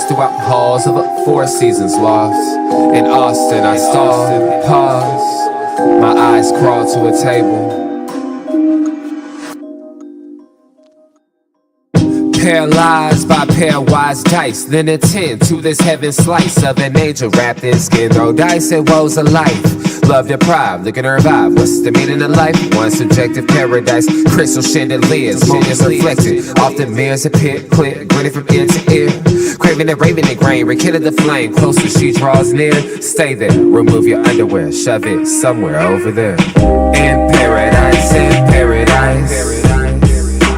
lost throughout the halls of a Four Seasons loft. In Austin, I stalled, paused, my eyes crawled to a table. Paralyzed by pairwise dice, then attend to this heaven slice of an angel wrapped in skin. Throw dice and woes of life. Love deprived, looking to revive. What's the meaning of life? One subjective paradise. Crystal chandeliers, moments reflected. Often mirrors appear clear, grinning from ear to ear. Craving and raving and grain, rekindle the flame. Closer she draws near. Stay there, remove your underwear, shove it somewhere over there. In paradise,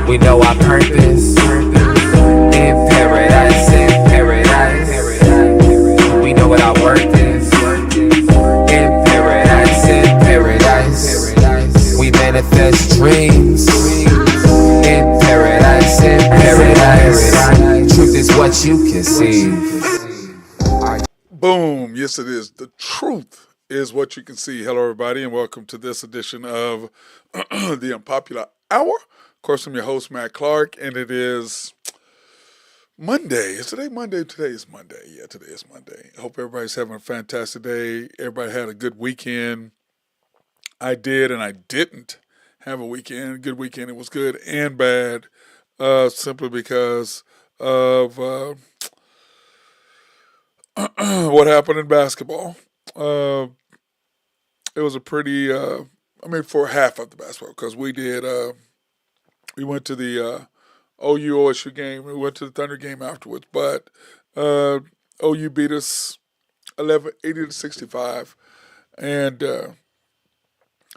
we know our purpose. In paradise, we know what our worth is. In paradise, we manifest dreams. In paradise, truth is what you can see. Boom, yes it is. The truth is what you can see. Hello everybody and welcome to this edition of the Unpopular Hour. Of course, I'm your host, Matt Clark, and it is Monday. Is today Monday? Today is Monday. Yeah, today is Monday. I hope everybody's having a fantastic day. Everybody had a good weekend. I did and I didn't have a weekend. Good weekend. It was good and bad, simply because of what happened in basketball. It was a pretty, for half of the basketball, because we went to the OU OSU game. We went to the Thunder game afterwards, but OU beat us 80-65, and it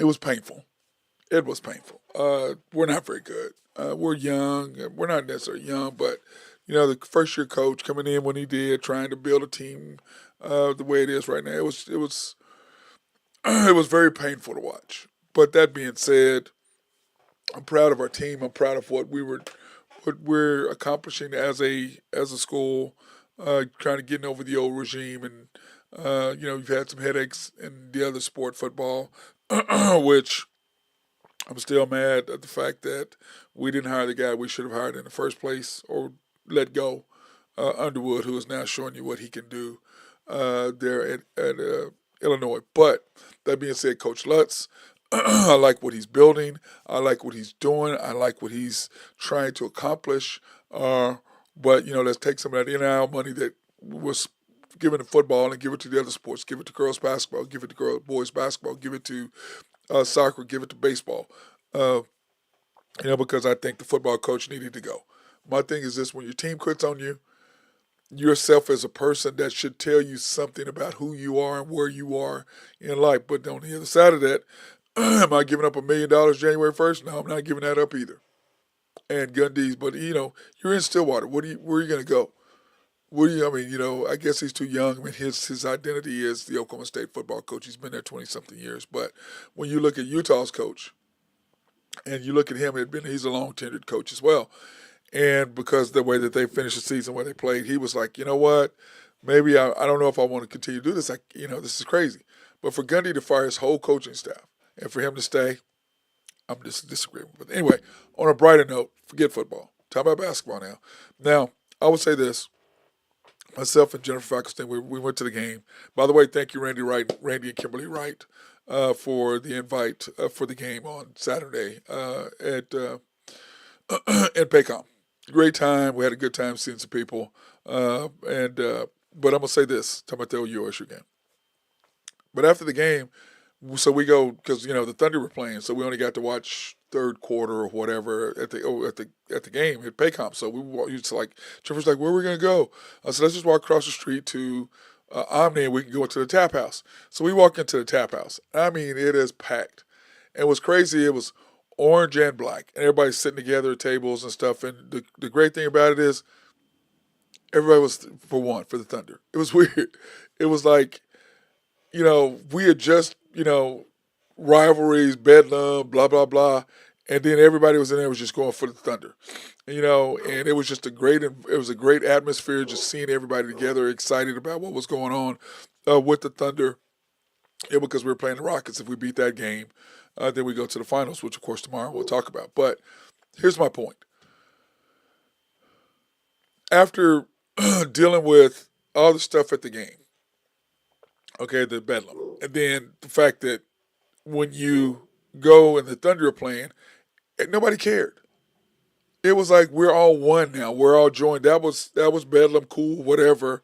was painful. It was painful. We're not very good. We're young. We're not necessarily young, but the first-year coach coming in when he did, trying to build a team the way it is right now, it was very painful to watch. But that being said, I'm proud of our team. I'm proud of what we're accomplishing as a school, trying to get over the old regime, and you've had some headaches in the other sport, football, which I'm still mad at the fact that we didn't hire the guy we should have hired in the first place, or let go, Underwood, who is now showing you what he can do there at Illinois. But that being said, Coach Lutz, I like what he's building. I like what he's doing. I like what he's trying to accomplish. But, let's take some of that NIL money that was given to football and give it to the other sports. Give it to girls basketball. Give it to boys basketball. Give it to soccer. Give it to baseball. Because I think the football coach needed to go. My thing is this: when your team quits on you, yourself as a person, that should tell you something about who you are and where you are in life. But on the other side of that, am I giving up $1 million January 1st? No, I'm not giving that up either. And Gundy's, but you're in Stillwater. Where are you going to go? I guess he's too young. His identity is the Oklahoma State football coach. He's been there 20-something years. But when you look at Utah's coach, and you look at him, he's a long-tenured coach as well. And because the way that they finished the season, where they played, he was like, you know what? Maybe I don't know if I want to continue to do this. This is crazy. But for Gundy to fire his whole coaching staff and for him to stay, I'm just disagreeing. But anyway, on a brighter note, forget football. Talk about basketball now. Now, I would say this. Myself and Jennifer Fackelstein, we went to the game. By the way, thank you, Randy and Kimberly Wright, for the invite for the game on Saturday at Paycom. Great time. We had a good time seeing some people. But I'm going to say this, talking about the OU game. But after the game, so we go, because, the Thunder were playing, so we only got to watch third quarter or whatever at the game at Paycom. So Jennifer's like, where are we going to go? I said, let's just walk across the street to Omni and we can go into the tap house. So we walk into the tap house. It is packed. And what's crazy, it was orange and black, and everybody's sitting together at tables and stuff. And the great thing about it is everybody was for the Thunder. It was weird. It was like, we had just, rivalries, bedlam, blah, blah, blah. And then everybody was in there was just going for the Thunder, and it was just a great atmosphere, just seeing everybody together, excited about what was going on with the Thunder. Because we were playing the Rockets. If we beat that game, then we go to the finals, which of course tomorrow we'll talk about. But here's my point. After dealing with all the stuff at the game. Okay, the bedlam, and then the fact that when you go and the Thunder are playing, nobody cared. It was like we're all one now. We're all joined. That was bedlam, cool, whatever.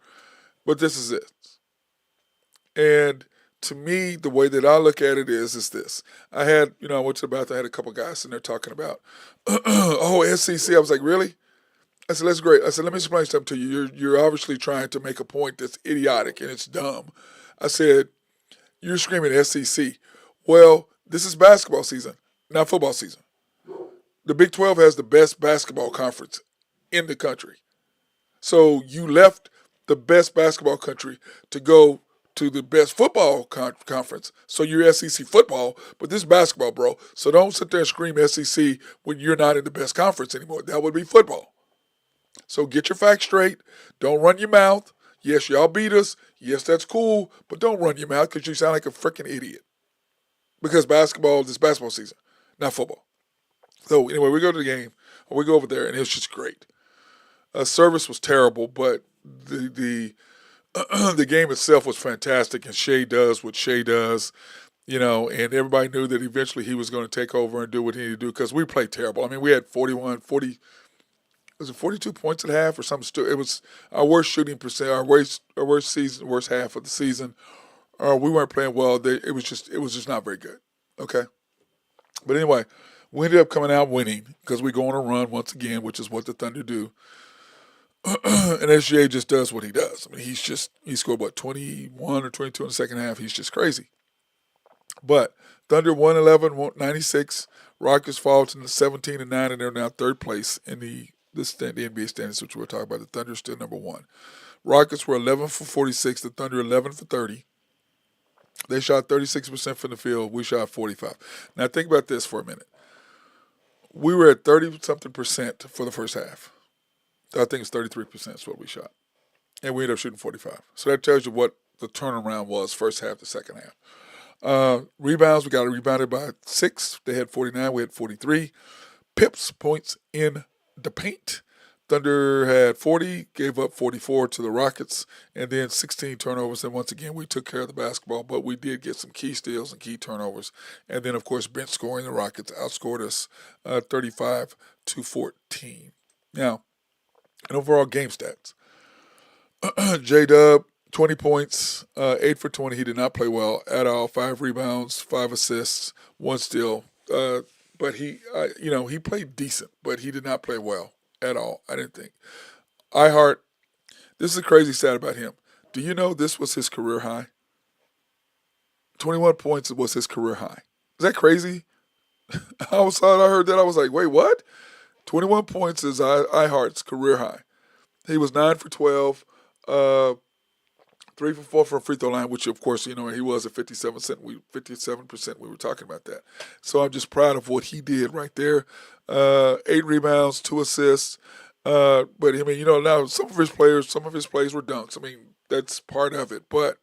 But this is it. And to me, the way that I look at it is this. I went to the bathroom. I had a couple guys in there talking about, oh, SEC. I was like, really? I said, that's great. I said, let me explain something to you. You're obviously trying to make a point that's idiotic and it's dumb. I said, you're screaming SEC. Well, this is basketball season, not football season. The Big 12 has the best basketball conference in the country. So you left the best basketball country to go to the best football conference. So you're SEC football, but this is basketball, bro. So don't sit there and scream SEC when you're not in the best conference anymore. That would be football. So get your facts straight. Don't run your mouth. Yes, y'all beat us. Yes, that's cool, but don't run your mouth because you sound like a freaking idiot. Because basketball is basketball season, not football. So anyway, we go to the game, or we go over there, and it's just great. Service was terrible, but the the game itself was fantastic, and Shea does what Shea does, and everybody knew that eventually he was going to take over and do what he needed to do because we played terrible. I mean, we had 42 points at half or something. It was our worst shooting percent, worst half of the season. We weren't playing well. It was just not very good. Okay, but anyway, we ended up coming out winning because we go on a run once again, which is what the Thunder do. And SGA just does what he does. I mean, he scored 21 or 22 in the second half. He's just crazy. But Thunder 111-96. Rockets fall to the 17-9, and they're now third place in the NBA standings, which we'll talk about. The Thunder is still number one. Rockets were 11 for 46. The Thunder 11 for 30. They shot 36% from the field. We shot 45. Now think about this for a minute. We were at 30-something percent for the first half. I think it's 33% is what we shot. And we ended up shooting 45. So that tells you what the turnaround was first half to second half. Rebounds, we got rebounded by 6. They had 49. We had 43. Pips, points in the paint. Thunder had 40, gave up 44 to the Rockets, and then 16 turnovers. And once again, we took care of the basketball, but we did get some key steals and key turnovers. And then, of course, bench scoring. The Rockets outscored us 35-14. Now, in overall game stats, J-Dub, 20 points, 8 for 20. He did not play well at all. 5 rebounds, 5 assists, 1 steal. But he played decent, but he did not play well at all, I didn't think. Iheart, this is a crazy stat about him. Do you know this was his career high? 21 points was his career high. Is that crazy? I heard that. I was like, wait, what? 21 points is Iheart's career high. He was 9 for 12, 3 for 4 from free throw line, which of course, he was at 57%. 57%. We were talking about that. So I'm just proud of what he did right there. 8 rebounds, 2 assists. But I mean, now some of his plays were dunks. I mean, that's part of it. But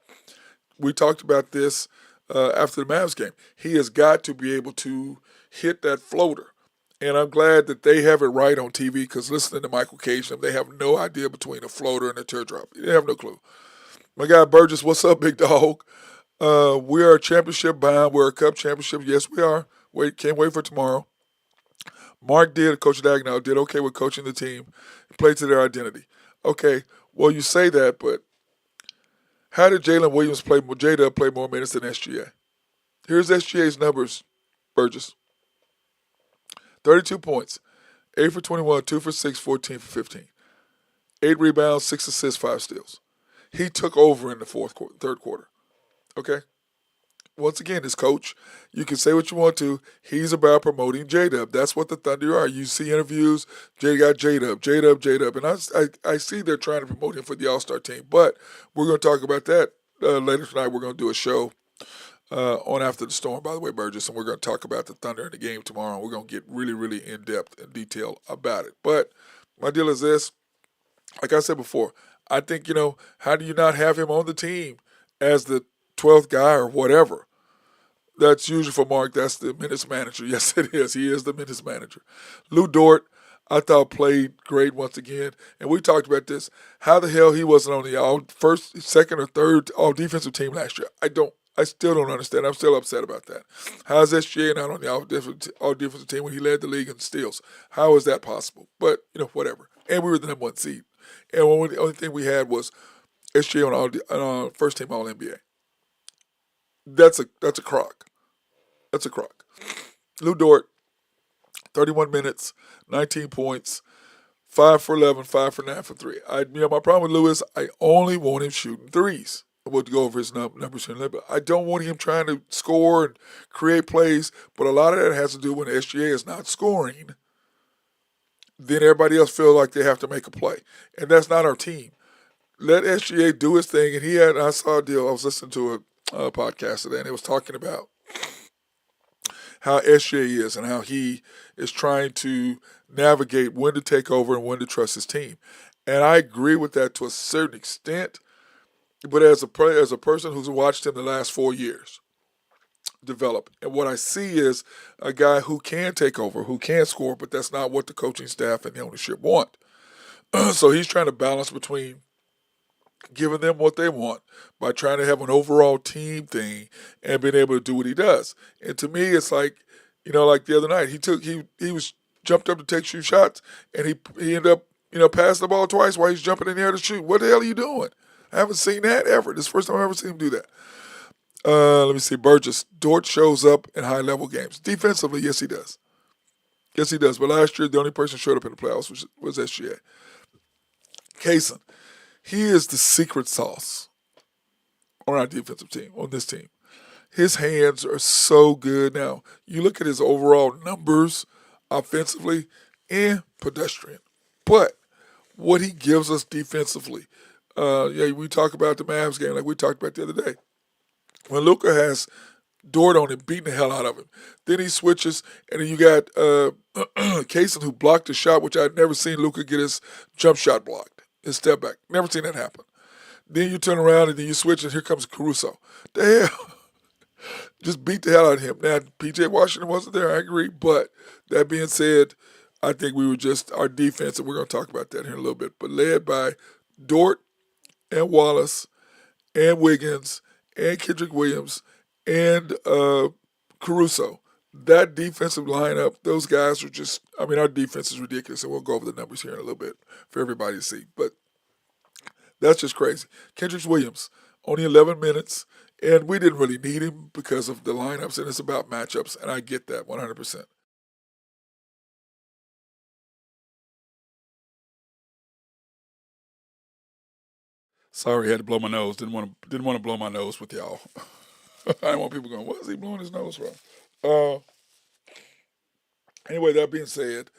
we talked about this after the Mavs game. He has got to be able to hit that floater. And I'm glad that they have it right on TV because listening to Michael Cage, they have no idea between a floater and a teardrop. They have no clue. My guy Burgess, what's up, big dog? We are championship bound. We're a cup championship. Yes, we are. Can't wait for tomorrow. Coach Dagnall did okay with coaching the team. Played to their identity. Okay, well, you say that, but how did J-Dub play more minutes than SGA? Here's SGA's numbers, Burgess. 32 points, 8 for 21, 2 for 6, 14 for 15. 8 rebounds, 6 assists, 5 steals. He took over in the third quarter. Okay? Once again, this coach, you can say what you want to. He's about promoting J-Dub. That's what the Thunder are. You see interviews, J-Dub. And I see they're trying to promote him for the All-Star team. But we're going to talk about that later tonight. We're going to do a show on After the Storm, by the way, Burgess, and we're going to talk about the Thunder in the game tomorrow. We're going to get really, really in-depth and detail about it. But my deal is this. Like I said before, I think, how do you not have him on the team as the 12th guy or whatever? That's usually for Mark. That's the minutes manager. Yes, it is. He is the minutes manager. Lou Dort, I thought played great once again. And we talked about this. How the hell he wasn't on the first, second, or third all defensive team last year? I still don't understand. I'm still upset about that. How is SGA not on the all defensive team when he led the league in steals? How is that possible? But whatever. And we were the number one seed. And the only thing we had was SGA on first team All NBA. That's a crock. That's a crock. Lou Dort, 31 minutes, 19 points, 5 for 11, 5 for 9 for 3. My problem with Lewis, I only want him shooting threes. We'll go over his numbers here in a little bit. I don't want him trying to score and create plays, but a lot of that has to do when SGA is not scoring. Then everybody else feels like they have to make a play, and that's not our team. Let SGA do his thing. And I saw a deal. I was listening to a podcast today, and it was talking about how SGA is and how he is trying to navigate when to take over and when to trust his team. And I agree with that to a certain extent. But as a person who's watched him the last 4 years develop, and what I see is a guy who can take over, who can score, but that's not what the coaching staff and the ownership want. So he's trying to balance between giving them what they want by trying to have an overall team thing and being able to do what he does. And to me, it's like, like the other night, he was jumped up to take shoot shots, and he ended up, passing the ball twice while he's jumping in the air to shoot. What the hell are you doing? I haven't seen that ever. This is the first time I've ever seen him do that. Let me see. Burgess. Dort shows up in high-level games. Defensively, yes, he does. Yes, he does. But last year, the only person who showed up in the playoffs was SGA. Kaysen. He is the secret sauce on our defensive team, on this team. His hands are so good. Now, you look at his overall numbers offensively and pedestrian. But what he gives us defensively, we talk about the Mavs game like we talked about the other day. When Luka has Dort on him, beating the hell out of him, then he switches, and then you got Kaysen who blocked the shot, which I'd never seen Luka get his jump shot blocked, his step back. Never seen that happen. Then you turn around, and then you switch, and here comes Caruso. The hell? Just beat the hell out of him. Now, P.J. Washington wasn't there, I agree, but that being said, I think we were just our defense, and we're going to talk about that here in a little bit, but led by Dort and Wallace and Wiggins and Kendrick Williams and Caruso. That defensive lineup, those guys are just, our defense is ridiculous, and we'll go over the numbers here in a little bit for everybody to see. But that's just crazy. Kendrick Williams, only 11 minutes, and we didn't really need him because of the lineups, and it's about matchups, and I get that 100%. Sorry, I had to blow my nose. Didn't want to blow my nose with y'all. I didn't want people going, what is he blowing his nose from? Uh, anyway, that being said,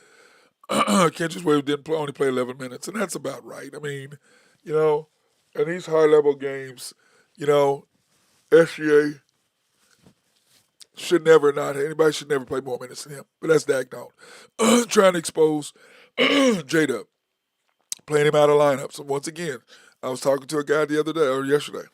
Kendrick Williams only play 11 minutes, and that's about right. In these high-level games, SGA anybody should never play more minutes than him. But that's daggone. Trying to expose J-Dub, playing him out of lineups. And once again, I was talking to a guy the other day, or yesterday,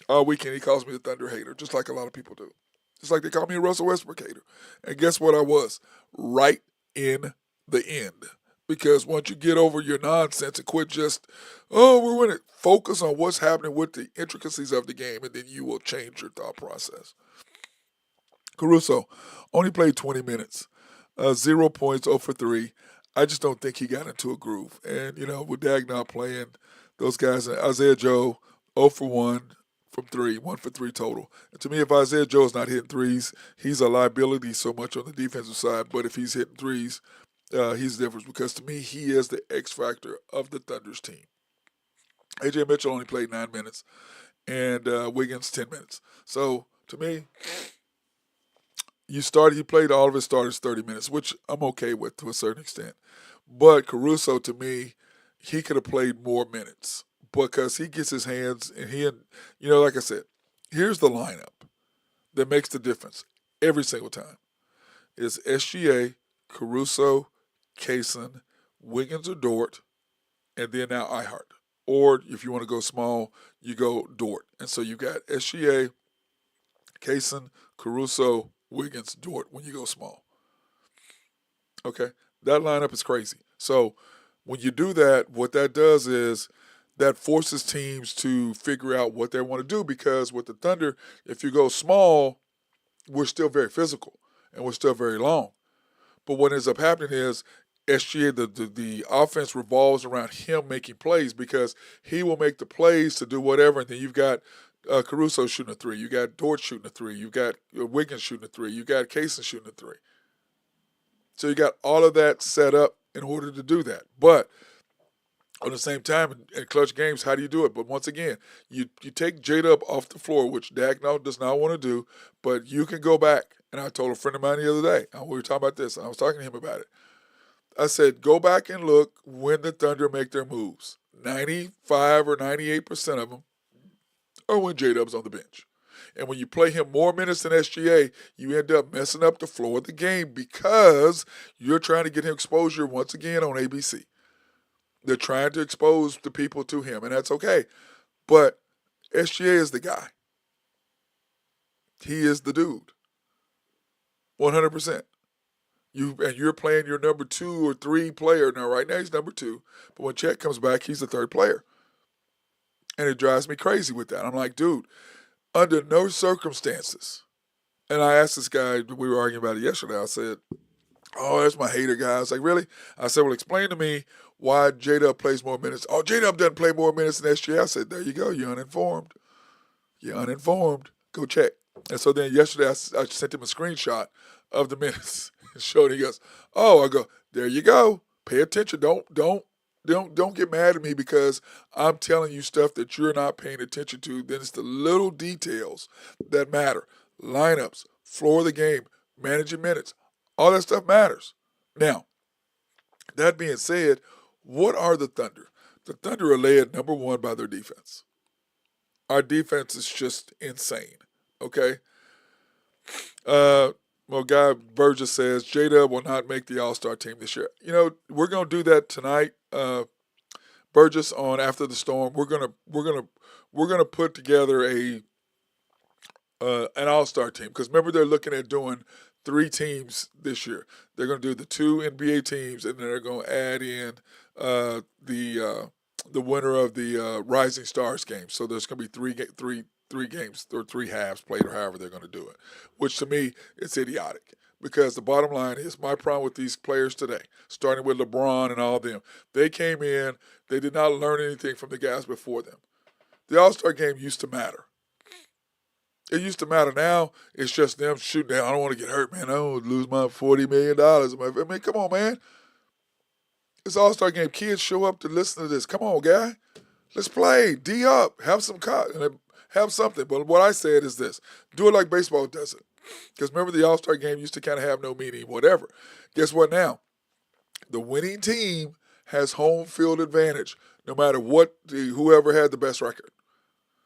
all weekend, he calls me a Thunder hater, just like a lot of people do. Just like they call me a Russell Westbrook hater. And guess what I was? Right in the end. Because once you get over your nonsense and quit just, we're winning, focus on what's happening with the intricacies of the game, and then you will change your thought process. Caruso only played 20 minutes, 0 points, 0 for 3. I just don't think he got into a groove. And, with Dag not playing, those guys, Isaiah Joe, 0 for 1 from 3, 1 for 3 total. And to me, if Isaiah Joe is not hitting threes, he's a liability so much on the defensive side. But if he's hitting threes, he's the difference because to me, he is the X factor of the Thunder's team. A.J. Mitchell only played 9 minutes, and Wiggins 10 minutes. So to me, he played all of his starters 30 minutes, which I'm okay with to a certain extent. But Caruso, to me, he could have played more minutes because he gets his hands and like I said, here's the lineup that makes the difference every single time. It's SGA, Caruso, Kaysen, Wiggins or Dort, and then now Ihart. Or if you want to go small, you go Dort. And so you got SGA, Kaysen, Caruso, Wiggins, Dort when you go small. Okay? That lineup is crazy. So when you do that, what that does is that forces teams to figure out what they want to do because with the Thunder, if you go small, we're still very physical and we're still very long. But what ends up happening is SGA, the offense revolves around him making plays because he will make the plays to do whatever. And then you've got Caruso shooting a three. You got Dort shooting a three. You got Wiggins shooting a three. You got Kaysen shooting a three. So you got all of that set up in order to do that. But on the same time, in clutch games, how do you do it? But once again, you take J-Dub off the floor, which Dak does not want to do, but you can go back. And I told a friend of mine the other day, we were talking about this, and I was talking to him about it. I said, go back and look when the Thunder make their moves. 95 or 98% of them are when J-Dub's on the bench. And when you play him more minutes than SGA, you end up messing up the flow of the game because you're trying to get him exposure once again on ABC. They're trying to expose the people to him, and that's okay. But SGA is the guy. He is the dude. 100%. You're playing your number 2 or 3 player. Now, right now, he's number 2. But when Chet comes back, he's the 3rd player. And it drives me crazy with that. I'm like, dude, under no circumstances. And I asked this guy, we were arguing about it yesterday. I said, oh, that's my hater guy. I was like, really? I said, well, explain to me why J-Dub plays more minutes. Oh, J-Dub doesn't play more minutes than SGA. I said, there you go. You're uninformed. You're uninformed. Go check. And so then yesterday I sent him a screenshot of the minutes and showed him. He goes, oh, I go, there you go. Pay attention. Don't get mad at me because I'm telling you stuff that you're not paying attention to. Then it's the little details that matter. Lineups, floor of the game, managing minutes. All that stuff matters. Now, that being said, what are the Thunder? The Thunder are led, number one, by their defense. Our defense is just insane, okay? Well, Guy Burgess says, J-Dub will not make the All-Star team this year. You know, we're going to do that tonight. Burgess on After the Storm. We're gonna put together an all-star team because remember they're looking at doing 3 teams this year. They're going to do the 2 NBA teams and then they're going to add in the winner of the Rising Stars game. So there's going to be three games or 3 halves played or however they're going to do it, which to me it's idiotic. Because the bottom line is my problem with these players today, starting with LeBron and all of them, they came in, they did not learn anything from the guys before them. The All-Star game used to matter. It used to matter. Now it's just them shooting down. I don't want to get hurt, man. I don't want to lose my $40 million. I mean, come on, man. It's All-Star game. Kids show up to listen to this. Come on, guy. Let's play. D up. Have something. But what I said is this. Do it like baseball does it. Because remember the All-Star game used to kind of have no meaning, whatever. Guess what now? The winning team has home field advantage no matter whoever had the best record.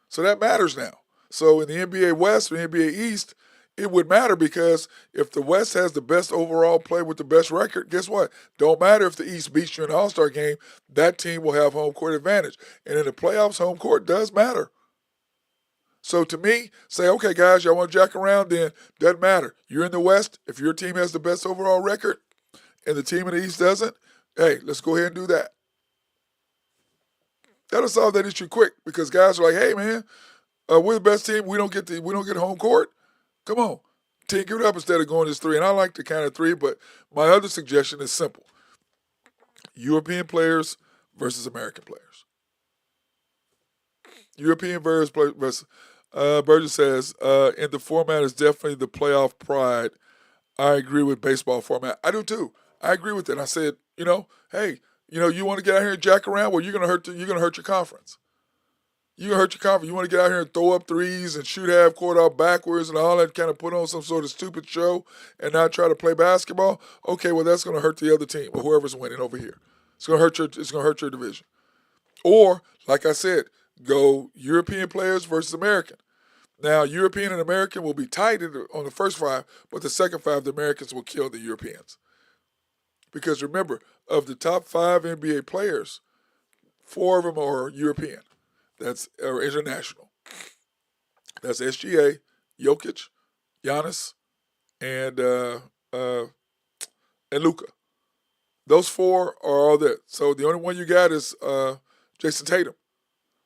So that matters now. So in the NBA West or NBA East, it would matter because if the West has the best overall play with the best record, guess what? Don't matter if the East beats you in the All-Star game, that team will have home court advantage. And in the playoffs, home court does matter. So to me, say, okay, guys, y'all want to jack around then, doesn't matter. You're in the West. If your team has the best overall record and the team in the East doesn't, hey, let's go ahead and do that. That'll solve that issue quick because guys are like, hey, man, we're the best team. We don't get home court. Come on. Tinker it up instead of going this 3. And I like the kind of 3, but my other suggestion is simple. European players versus American players. European versus Burgess says, in the format is definitely the playoff pride. I agree with baseball format. I do too. I agree with it. I said, hey, you want to get out here and jack around? Well, you're gonna hurt your conference. You're gonna hurt your conference. You want to get out here and throw up threes and shoot half court out backwards and all that, kind of put on some sort of stupid show and not try to play basketball. Okay, well that's gonna hurt the other team or whoever's winning over here. It's gonna hurt your division. Or, like I said, go European players versus American. Now, European and American will be tied on the first 5, but the second 5, the Americans will kill the Europeans. Because remember, of the top 5 NBA players, 4 of them are European. That's international. That's SGA, Jokic, Giannis, and Luka. Those four are all that. So the only one you got is Jason Tatum.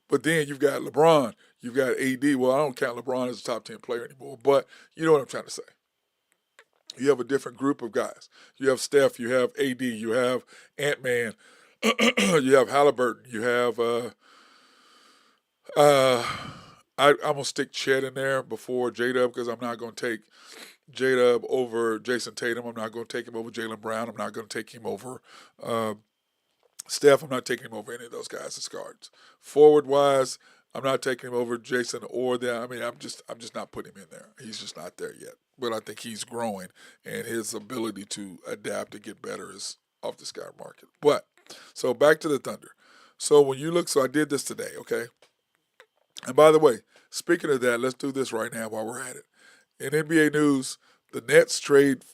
But then you've got LeBron, you've got AD. Well, I don't count LeBron as a top 10 player anymore, but you know what I'm trying to say. You have a different group of guys. You have Steph, you have AD, you have Ant Man, you have Halliburton, you have uh, I'm gonna stick Chet in there before J Dub because I'm not gonna take J Dub over Jason Tatum. I'm not gonna take him over Jalen Brown. I'm not gonna take him over uh, Steph. I'm not taking him over any of those guys as guards. Forward wise, I'm not taking him over Jason or them. I mean, I'm just not putting him in there. He's just not there yet. But I think he's growing, and his ability to adapt and get better is off the skyrocket. But so back to the Thunder. So when you look, so I did this today, okay. And by the way, speaking of that, let's do this right now while we're at it. In NBA news, the Nets trade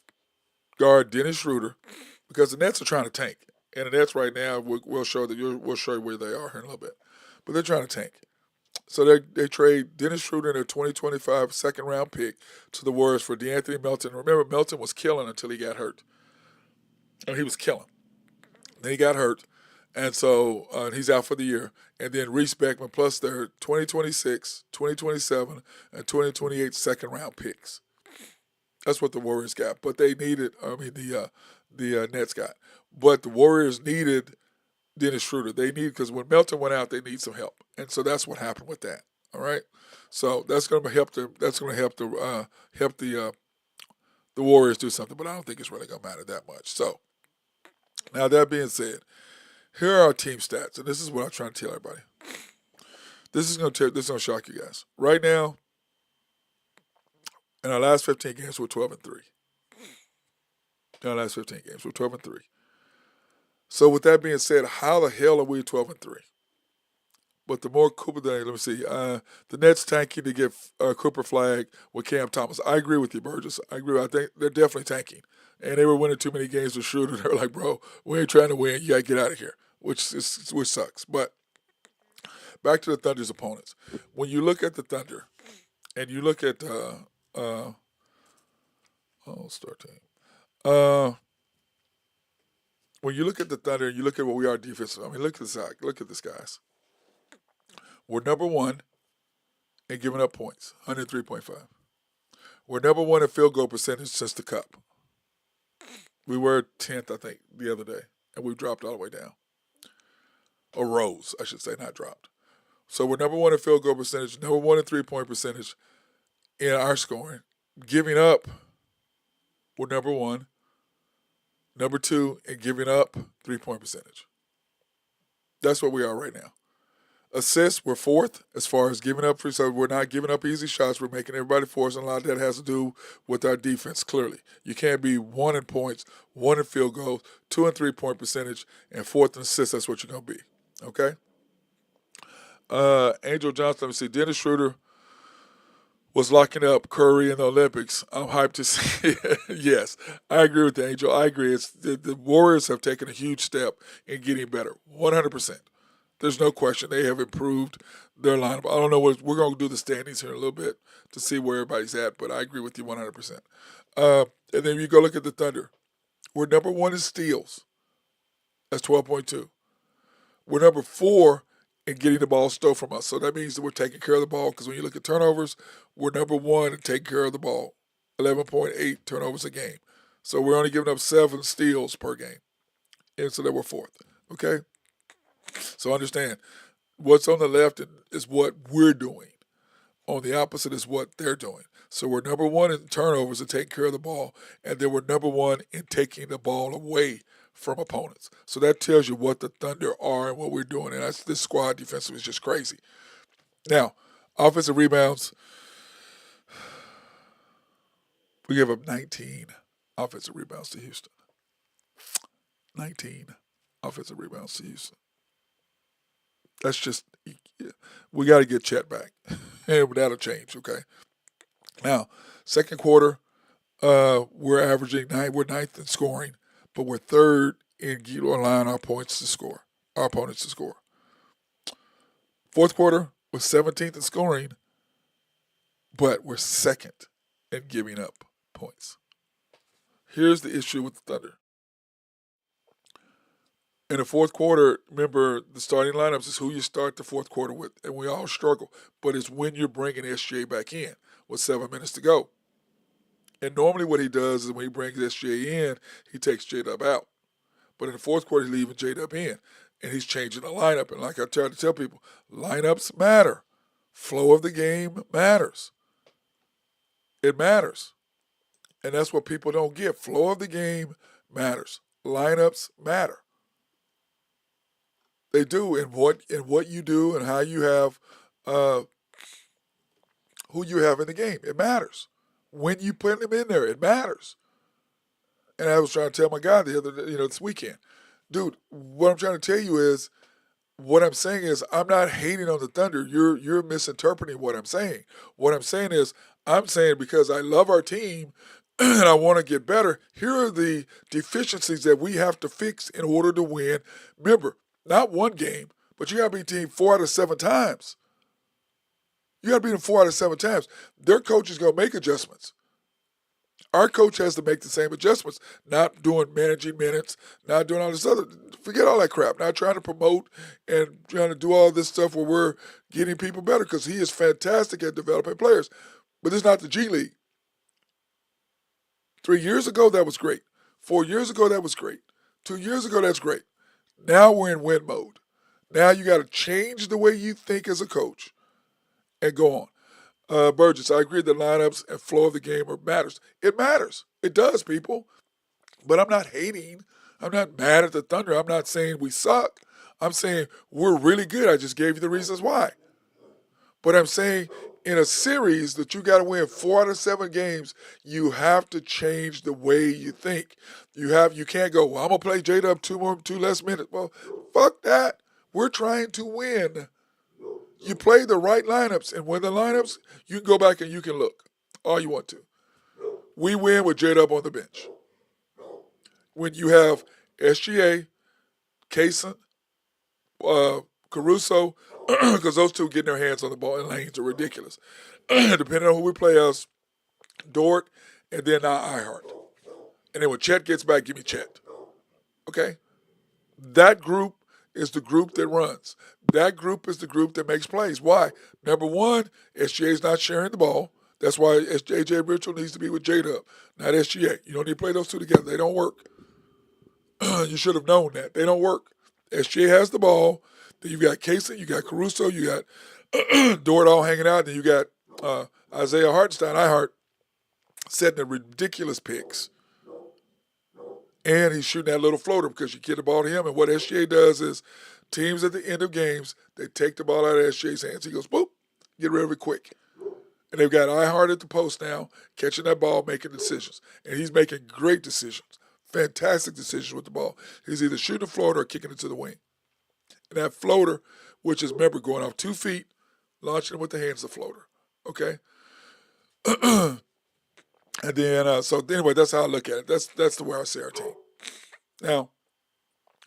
guard Dennis Schroeder because the Nets are trying to tank, and the Nets right now we'll show you where they are here in a little bit, but they're trying to tank. So they trade Dennis Schroeder and their 2025 second round pick to the Warriors for DeAnthony Melton. Remember, Melton was killing until he got hurt. And he was killing. Then he got hurt, and so he's out for the year. And then Reese Beckman plus their 2026, 2027, and 2028 second round picks. That's what the Warriors got. But they needed, the Nets got. But the Warriors needed Dennis Schroeder. They need, because when Melton went out, they need some help, and so that's what happened with that. All right, so that's going to help them. That's going to help the Warriors do something, but I don't think it's really going to matter that much. So now that being said, here are our team stats, and this is what I'm trying to tell everybody. This is going to shock you guys. Right now, in our last 15 games, we're 12-3. In our last 15 games, we're 12-3. So with that being said, how the hell are we 12-3? But the more Cooper thing, let me see. The Nets tanking to get Cooper Flag with Cam Thomas. I agree with you, Burgess. I agree. I think they're definitely tanking. And they were winning too many games with Schroeder. They were like, bro, we ain't trying to win. You got to get out of here, which sucks. But back to the Thunder's opponents. When you look at the Thunder and you look at start team. When you look at the Thunder and you look at what we are defensively, I mean, look at this, guys. We're number one in giving up points, 103.5. We're number one in field goal percentage since the Cup. We were 10th, I think, the other day, and we've dropped all the way down. Or rose, I should say, not dropped. So we're number one in field goal percentage, number one in three-point percentage in our scoring. Giving up, we're number one. Number two in giving up three-point percentage. That's what we are right now. Assists, we're fourth as far as giving up free. So we're not giving up easy shots. We're making everybody force, and a lot of that has to do with our defense, clearly. You can't be one in points, one in field goals, two in three-point percentage, and fourth in assists. That's what you're going to be. Okay? Angel Johnson, let me see. Dennis Schroeder was locking up Curry in the Olympics. I'm hyped to see it. Yes, I agree with the Angel. I agree. It's the Warriors have taken a huge step in getting better, 100%. There's no question. They have improved their lineup. I don't know what we're going to do the standings here in a little bit to see where everybody's at, but I agree with you 100%. And then you go look at the Thunder. We're number one in steals. That's 12.2. We're number four in getting the ball stolen from us. So that means that we're taking care of the ball, because when you look at turnovers, we're number one in taking care of the ball. 11.8 turnovers a game. So we're only giving up 7 steals per game. And so that we're fourth. Okay? So understand, what's on the left is what we're doing. On the opposite is what they're doing. So we're number one in turnovers and taking care of the ball, and then we're number one in taking the ball away from opponents. So that tells you what the Thunder are and what we're doing. And this squad defensively is just crazy. Now, offensive rebounds, we give up 19 offensive rebounds to Houston. 19 offensive rebounds to Houston. That's just, we got to get Chet back. And that'll change, okay? Now, second quarter, we're averaging we're ninth in scoring, but we're third in allowing our opponents to score. Fourth quarter, we're 17th in scoring, but we're second in giving up points. Here's the issue with the Thunder. In the fourth quarter, remember the starting lineups is who you start the fourth quarter with, and we all struggle. But it's when you're bringing SGA back in with 7 minutes to go. And normally what he does is when he brings SGA in, he takes J-Dub out. But in the fourth quarter, he's leaving J-Dub in, and he's changing the lineup. And like I try to tell people, lineups matter. Flow of the game matters. It matters. And that's what people don't get. Flow of the game matters. Lineups matter. They do in what you do and how you have uh, who you have in the game. It matters. When you put them in there, it matters. And I was trying to tell my guy the other day, this weekend, dude, what I'm trying to tell you is what I'm saying is I'm not hating on the Thunder. You're misinterpreting what I'm saying. What I'm saying is I'm saying because I love our team and I want to get better, here are the deficiencies that we have to fix in order to win. Remember, not one game, but you got to beat team 4 out of 7 times. You got to beat them 4 out of 7 times. Their coach is going to make adjustments. Our coach has to make the same adjustments, not doing managing minutes, not doing all this other. Forget all that crap. Not trying to promote and trying to do all this stuff where we're getting people better because he is fantastic at developing players. But it's not the G League. 3 years ago, that was great. 4 years ago, that was great. 2 years ago, that's great. Now we're in win mode. Now you got to change the way you think as a coach and go on. Burgess, I agree that lineups and flow of the game matters. It matters. It does, people. But I'm not hating. I'm not mad at the Thunder. I'm not saying we suck. I'm saying we're really good. I just gave you the reasons why. But I'm saying in a series that you got to win 4 out of 7 games, you have to change the way you think. You can't go, well, I'm gonna play J-Dub 2 less minutes. Well, fuck that. We're trying to win. You play the right lineups, and when the lineups, you can go back and you can look all you want to. We win with J-Dub on the bench. When you have SGA, Kaysen, Caruso, because those two getting their hands on the ball in lanes are ridiculous. Depending on who we play as, Dort, and then now iHeart. And then when Chet gets back, give me Chet. Okay? That group is the group that runs. That group is the group that makes plays. Why? Number one, SGA is not sharing the ball. That's why AJ Mitchell needs to be with J-Dub, not SGA. You don't need to play those two together. They don't work. You should have known that. They don't work. SGA has the ball. Then you got Kaysen, you got Caruso, you got Dort all hanging out. Then you got Isaiah Hartenstein, iHeart, setting the ridiculous picks. And he's shooting that little floater because you get the ball to him. And what SGA does is teams at the end of games, they take the ball out of SGA's hands. He goes, boop, get rid of it quick. And they've got iHeart at the post now, catching that ball, making decisions. And he's making great decisions, fantastic decisions with the ball. He's either shooting a floater or kicking it to the wing. And that floater, which is, remember, going off 2 feet, launching it with the hands, the floater. Okay? And then, so anyway, that's how I look at it. That's the way I see our team. Now,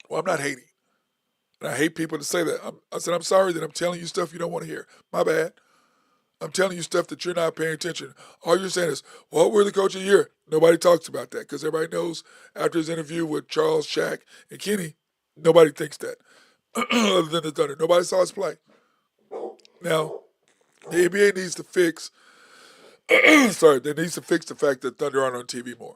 well, I'm not hating. And I hate people to say that. I said, I'm sorry that I'm telling you stuff you don't want to hear. My bad. I'm telling you stuff that you're not paying attention. All you're saying is, well, we're the coach of the year. Nobody talks about that because everybody knows after his interview with Charles, Shaq, and Kenny, nobody thinks that other than the Thunder. Nobody saw his play. Now, the NBA needs to fix they need to fix the fact that Thunder aren't on TV more.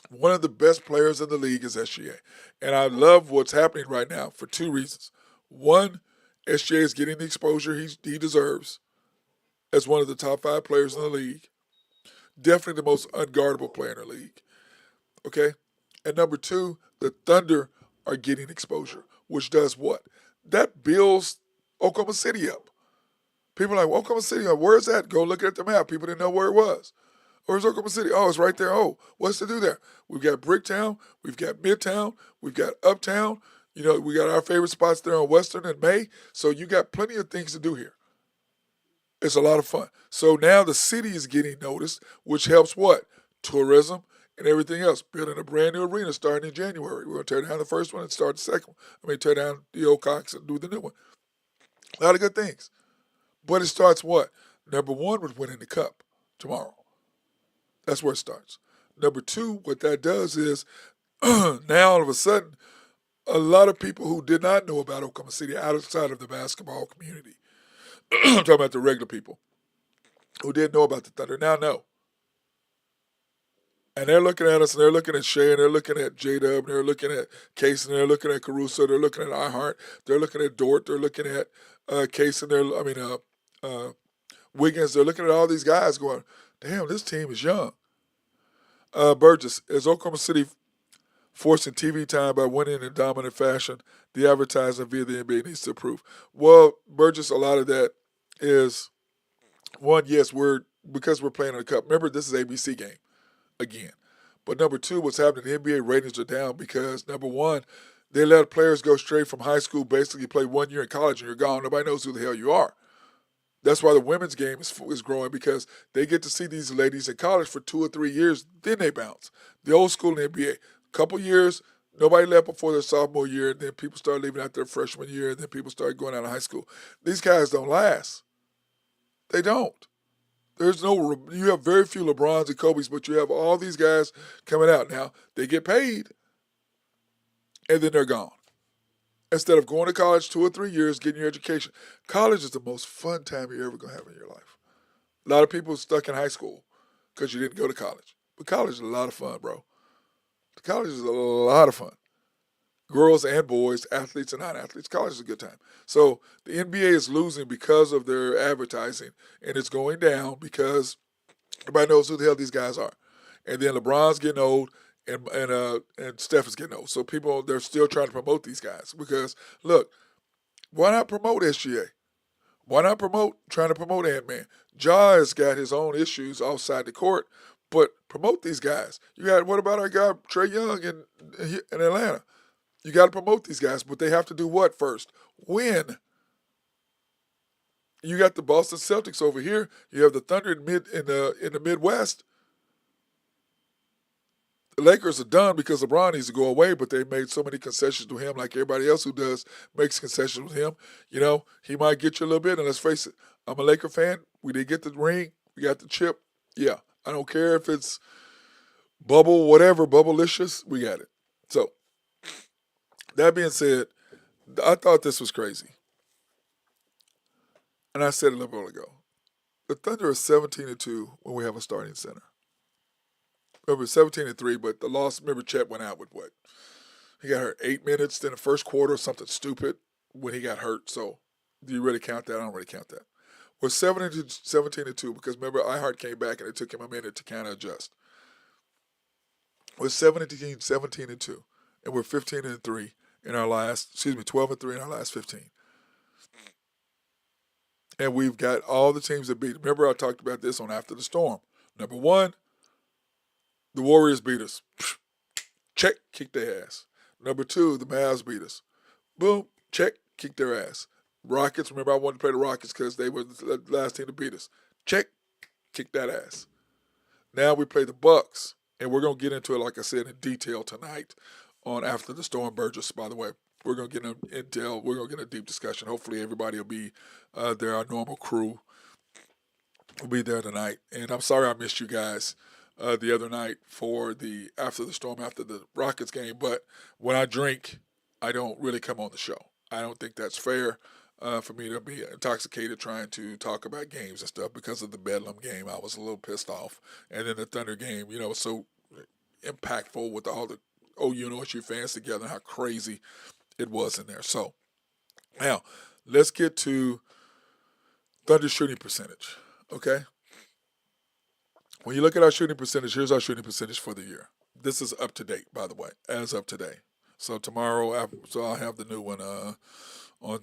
One of the best players in the league is SGA. And I love what's happening right now for 2 reasons. One, SGA is getting the exposure he deserves as one of the top 5 players in the league. Definitely the most unguardable player in the league. Okay? And number 2, the Thunder are getting exposure, which does what? That builds Oklahoma City up. People are like, well, Oklahoma City, where's that? Go look at the map. People didn't know where it was. Where's Oklahoma City? Oh, it's right there. Oh, what's to do there? We've got Bricktown. We've got Midtown. We've got Uptown. We got our favorite spots there on Western and May. So you got plenty of things to do here. It's a lot of fun. So now the city is getting noticed, which helps what? Tourism and everything else. Building a brand new arena starting in January. We're going to tear down the first one and start the second one. Tear down the old Cox and do the new one. A lot of good things. But it starts what? Number 1 with winning the cup tomorrow. That's where it starts. Number 2, what that does is now all of a sudden A lot of people who did not know about Oklahoma City outside of the basketball community, I'm talking about the regular people who didn't know about the Thunder, now know. And they're looking at us, and they're looking at Shea, and they're looking at J-Dub, and they're looking at Case, and they're looking at Caruso, they're looking at iHeart, they're looking at Dort, they're looking at Case, and uh, Wiggins, they're looking at all these guys going, damn, this team is young. Burgess, is Oklahoma City forcing TV time by winning in dominant fashion? The advertising via the NBA needs to improve. Well, Burgess, a lot of that is, one, yes, because we're playing in the cup. Remember, this is ABC game again. But number two, what's happening, the NBA ratings are down because, number one, they let players go straight from high school, basically play 1 year in college, and you're gone. Nobody knows who the hell you are. That's why the women's game is growing, because they get to see these ladies in college for 2 or 3 years, then they bounce. The old school in the NBA, couple years, nobody left before their sophomore year, and then people start leaving out their freshman year, and then people start going out of high school. These guys don't last. They don't. You have very few LeBrons and Kobe's, but you have all these guys coming out. Now, they get paid, and then they're gone. Instead of going to college 2 or 3 years, getting your education. College is the most fun time you're ever going to have in your life. A lot of people stuck in high school because you didn't go to college. But college is a lot of fun, bro. College is a lot of fun. Girls and boys, athletes and non-athletes, college is a good time. So the NBA is losing because of their advertising, and it's going down because everybody knows who the hell these guys are. And then LeBron's getting old, and Steph is getting old. So they're still trying to promote these guys because, look, why not promote SGA? Why not trying to promote Ant-Man? Ja has got his own issues outside the court, but promote these guys. What about our guy Trae Young in Atlanta? You got to promote these guys, but they have to do what first? Win. You got the Boston Celtics over here. You have the Thunder in the Midwest. The Lakers are done because LeBron needs to go away, but they made so many concessions to him, like everybody else who does makes concessions with him. He might get you a little bit, and let's face it, I'm a Laker fan. We did get the ring. We got the chip. Yeah, I don't care if it's bubble, whatever, bubblicious, we got it. So, that being said, I thought this was crazy. And I said it a little while ago. The Thunder are 17-2 when we have a starting center. Remember, 17-3, but the loss, remember, Chet went out with what? He got hurt 8 minutes in the first quarter or something stupid when he got hurt. So, do you really count that? I don't really count that. We're 17-2 because, remember, iHeart came back and it took him a minute to kind of adjust. We're 17-2, and we're 15-3 in our 12-3 in our last 15. And we've got all the teams that beat. Remember, I talked about this on After the Storm. Number one, the Warriors beat us. Check, kick their ass. Number two, the Mavs beat us. Boom, check, kick their ass. Rockets, remember I wanted to play the Rockets because they were the last team to beat us. Check, kick that ass. Now we play the Bucks, and we're going to get into it, like I said, in detail tonight on After the Storm. Burgess, by the way. We're going to get in intel. We're going to get a deep discussion. Hopefully everybody will be there. Our normal crew will be there tonight. And I'm sorry I missed you guys the other night for the After the Storm, after the Rockets game. But when I drink, I don't really come on the show. I don't think that's fair for me to be intoxicated trying to talk about games and stuff. Because of the Bedlam game, I was a little pissed off. And then the Thunder game, so impactful with all the OU fans together and how crazy it was in there. So, now, let's get to Thunder shooting percentage, okay? When you look at our shooting percentage, here's our shooting percentage for the year. This is up to date, by the way, as of today. So tomorrow, I'll have the new one on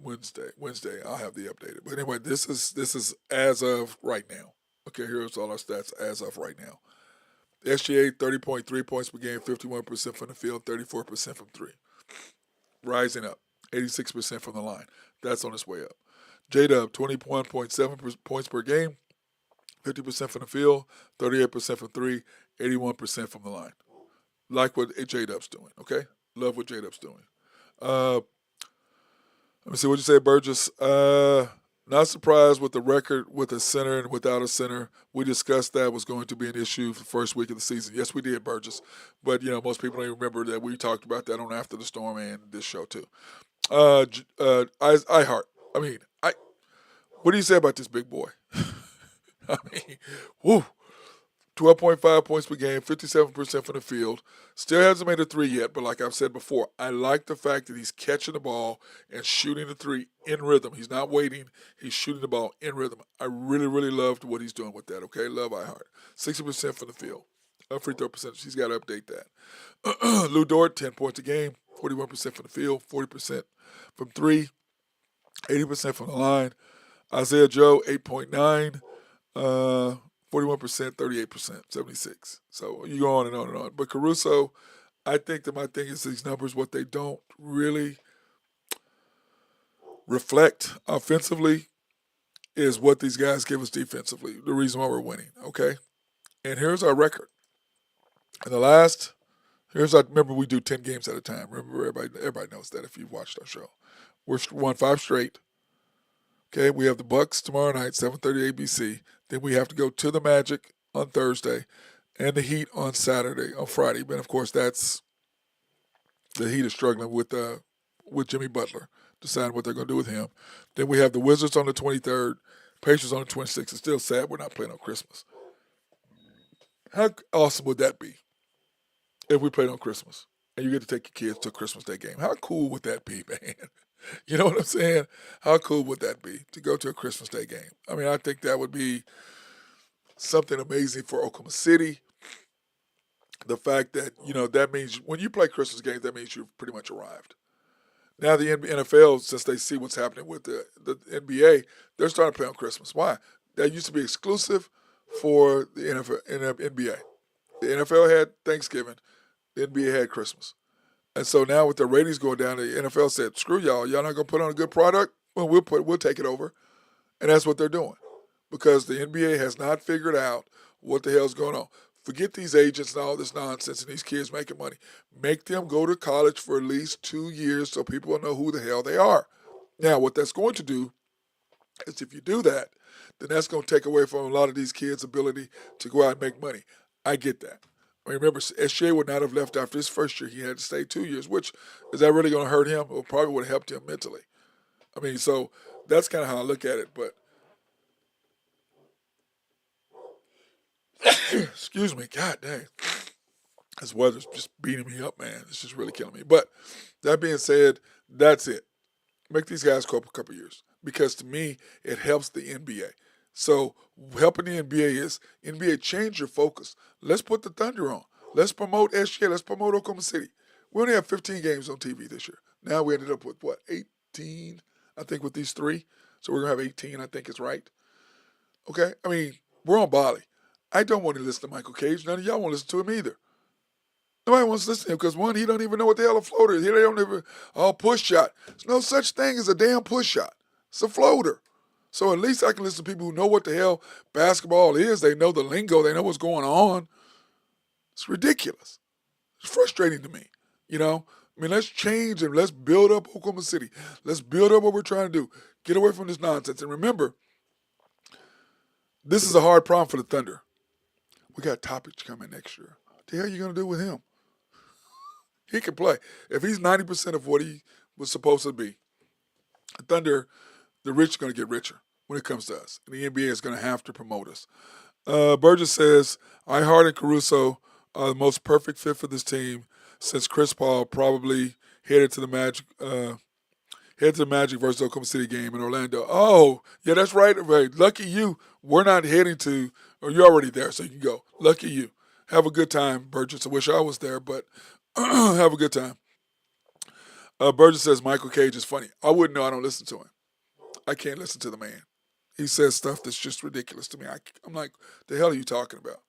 Wednesday. I'll have the updated. But anyway, this is as of right now. Okay, here's all our stats as of right now. SGA, 30.3 points per game, 51% from the field, 34% from three. Rising up, 86% from the line. That's on its way up. J-Dub, 21.7 points per game, 50% from the field, 38% from three, 81% from the line. Like what J-Dub's doing, okay? Love what J-Dub's doing. Let me see, what you say, Burgess? Not surprised with the record with a center and without a center. We discussed that was going to be an issue for the first week of the season. Yes, we did, Burgess. But, most people don't even remember that we talked about that on After the Storm and this show, too. I Heart. I mean, what do you say about this big boy? I mean, whoo. 12.5 points per game, 57% from the field. Still hasn't made a three yet, but like I've said before, I like the fact that he's catching the ball and shooting the three in rhythm. He's not waiting. He's shooting the ball in rhythm. I really, really loved what he's doing with that, okay? Love Ihart. 60% from the field. Free throw percentage. He's got to update that. Lou Dort, 10 points a game, 41% from the field, 40% from three, 80% from the line. Isaiah Joe, 8.9. 41%, 38%, 76. So you go on and on and on. But Caruso, I think that my thing is these numbers, what they don't really reflect offensively is what these guys give us defensively, the reason why we're winning, okay? And here's our record. In the last, remember we do 10 games at a time. Remember, everybody knows that if you've watched our show. We've won 5 straight. Okay, we have the Bucks tomorrow night, 7:30 ABC. Then we have to go to the Magic on Thursday, and the Heat on Friday. But of course, that's the Heat is struggling with Jimmy Butler, deciding what they're going to do with him. Then we have the Wizards on the 23rd, Pacers on the 26th. It's still sad we're not playing on Christmas. How awesome would that be if we played on Christmas and you get to take your kids to a Christmas Day game? How cool would that be, man? You know what I'm saying? How cool would that be to go to a Christmas Day game? I mean, I think that would be something amazing for Oklahoma City. The fact that, that means when you play Christmas games, that means you've pretty much arrived. Now the NFL, since they see what's happening with the NBA, they're starting to play on Christmas. Why? That used to be exclusive for the NBA. The NFL had Thanksgiving. The NBA had Christmas. And so now with the ratings going down, the NFL said, screw y'all. Y'all not going to put on a good product? Well, we'll take it over. And that's what they're doing. Because the NBA has not figured out what the hell's going on. Forget these agents and all this nonsense and these kids making money. Make them go to college for at least 2 years so people will know who the hell they are. Now, what that's going to do is if you do that, then that's going to take away from a lot of these kids' ability to go out and make money. I get that. I mean, remember, SJ would not have left after his first year. He had to stay 2 years, which, is that really going to hurt him? It probably would have helped him mentally. I mean, so that's kind of how I look at it. But, excuse me, God dang. This weather's just beating me up, man. It's just really killing me. But that being said, that's it. Make these guys go up a couple years. Because to me, it helps the NBA. So helping the NBA is NBA change your focus. Let's put the Thunder on. Let's promote SGA. Let's promote Oklahoma City. We only have 15 games on TV this year. Now we ended up with 18? I think with these 3. So we're gonna have 18. I think it's right. Okay. I mean, we're on Bali. I don't want to listen to Michael Cage. None of y'all want to listen to him either. Nobody wants to listen to him because one, he don't even know what the hell a floater is. He don't even push shot. There's no such thing as a damn push shot. It's a floater. So at least I can listen to people who know what the hell basketball is. They know the lingo. They know what's going on. It's ridiculous. It's frustrating to me. I mean, let's change and let's build up Oklahoma City. Let's build up what we're trying to do. Get away from this nonsense. And remember, this is a hard problem for the Thunder. We got Topic coming next year. What the hell are you going to do with him? He can play. If he's 90% of what he was supposed to be, the Thunder, the rich are going to get richer when it comes to us. And the NBA is going to have to promote us. Burgess says, Ihart and Caruso are the most perfect fit for this team since Chris Paul probably headed to the Magic versus Oklahoma City game in Orlando. Oh, yeah, that's right. Lucky you. We're not heading to, or you're already there, so you can go. Lucky you. Have a good time, Burgess. I wish I was there, but have a good time. Burgess says Michael Cage is funny. I wouldn't know. I don't listen to him. I can't listen to the man. He says stuff that's just ridiculous to me. I'm like, the hell are you talking about?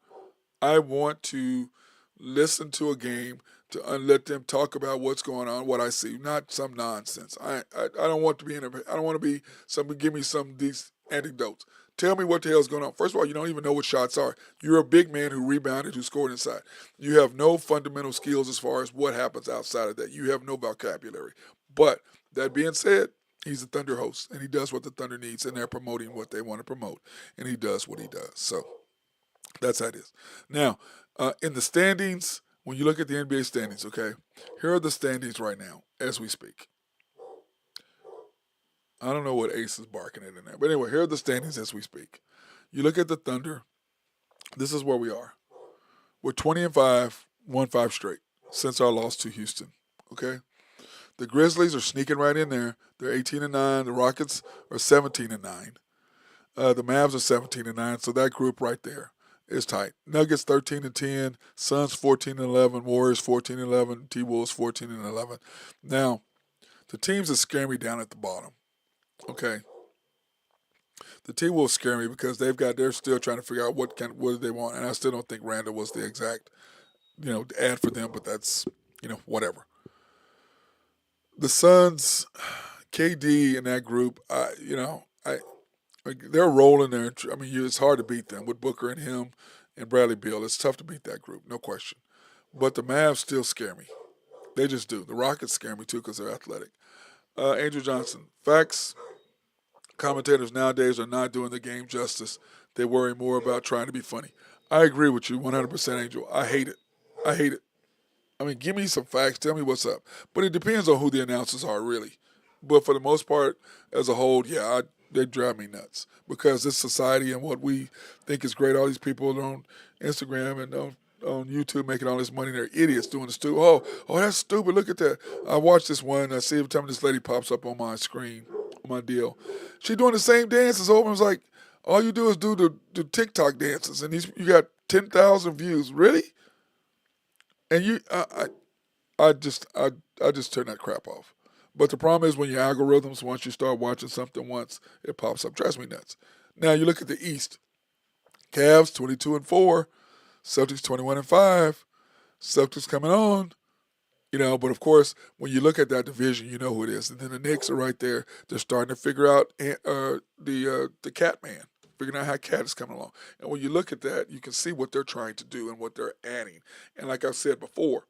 I want to listen to a game to let them talk about what's going on, what I see, not some nonsense. I don't want to be I don't want to be somebody give me some of these anecdotes. Tell me what the hell's going on. First of all, you don't even know what shots are. You're a big man who rebounded, who scored inside. You have no fundamental skills as far as what happens outside of that. You have no vocabulary. But that being said, He's the Thunder host, and he does what the Thunder needs, and they're promoting what they want to promote, and he does what he does. So that's how it is. Now, in the standings, when you look at the NBA standings, okay, here are the standings right now as we speak. I don't know what Ace is barking at in there, but anyway, here are the standings as we speak. You look at the Thunder. This is where we are. We're 20-5, won 5 straight since our loss to Houston. Okay, the Grizzlies are sneaking right in there. They're 18-9. The Rockets are 17-9. The Mavs are 17-9. So that group right there is tight. Nuggets 13-10. Suns 14-11. Warriors 14-11. T-Wolves 14-11. Now, the teams that scare me down at the bottom. Okay, the T-Wolves scare me because they're still trying to figure out what do they want, and I still don't think Randall was the exact ad for them, but that's whatever. The Suns, KD and that group, they're rolling there. I mean, it's hard to beat them with Booker and him and Bradley Beal. It's tough to beat that group, no question. But the Mavs still scare me. They just do. The Rockets scare me too because they're athletic. Angel Johnson, facts. Commentators nowadays are not doing the game justice. They worry more about trying to be funny. I agree with you 100%, Angel. I hate it. I hate it. I mean, give me some facts. Tell me what's up. But it depends on who the announcers are, really. But for the most part, as a whole, yeah, they drive me nuts because this society and what we think is great. All these people on Instagram and on YouTube making all this money, they're idiots doing the stupid. Oh, that's stupid. Look at that. I watched this one. I see every time this lady pops up on my screen, on my deal. She doing the same dances over. I was like, all you do is do the TikTok dances, and you got 10,000 views. Really? And I just turn that crap off. But the problem is when your algorithms, once you start watching something once, it pops up. Drives me nuts. Now you look at the East. Cavs 22-4, Celtics 21-5, Celtics coming on. But of course, when you look at that division, you know who it is. And then the Knicks are right there. They're starting to figure out the Cat Man, figuring out how Cat is coming along. And when you look at that, you can see what they're trying to do and what they're adding. And like I've said before,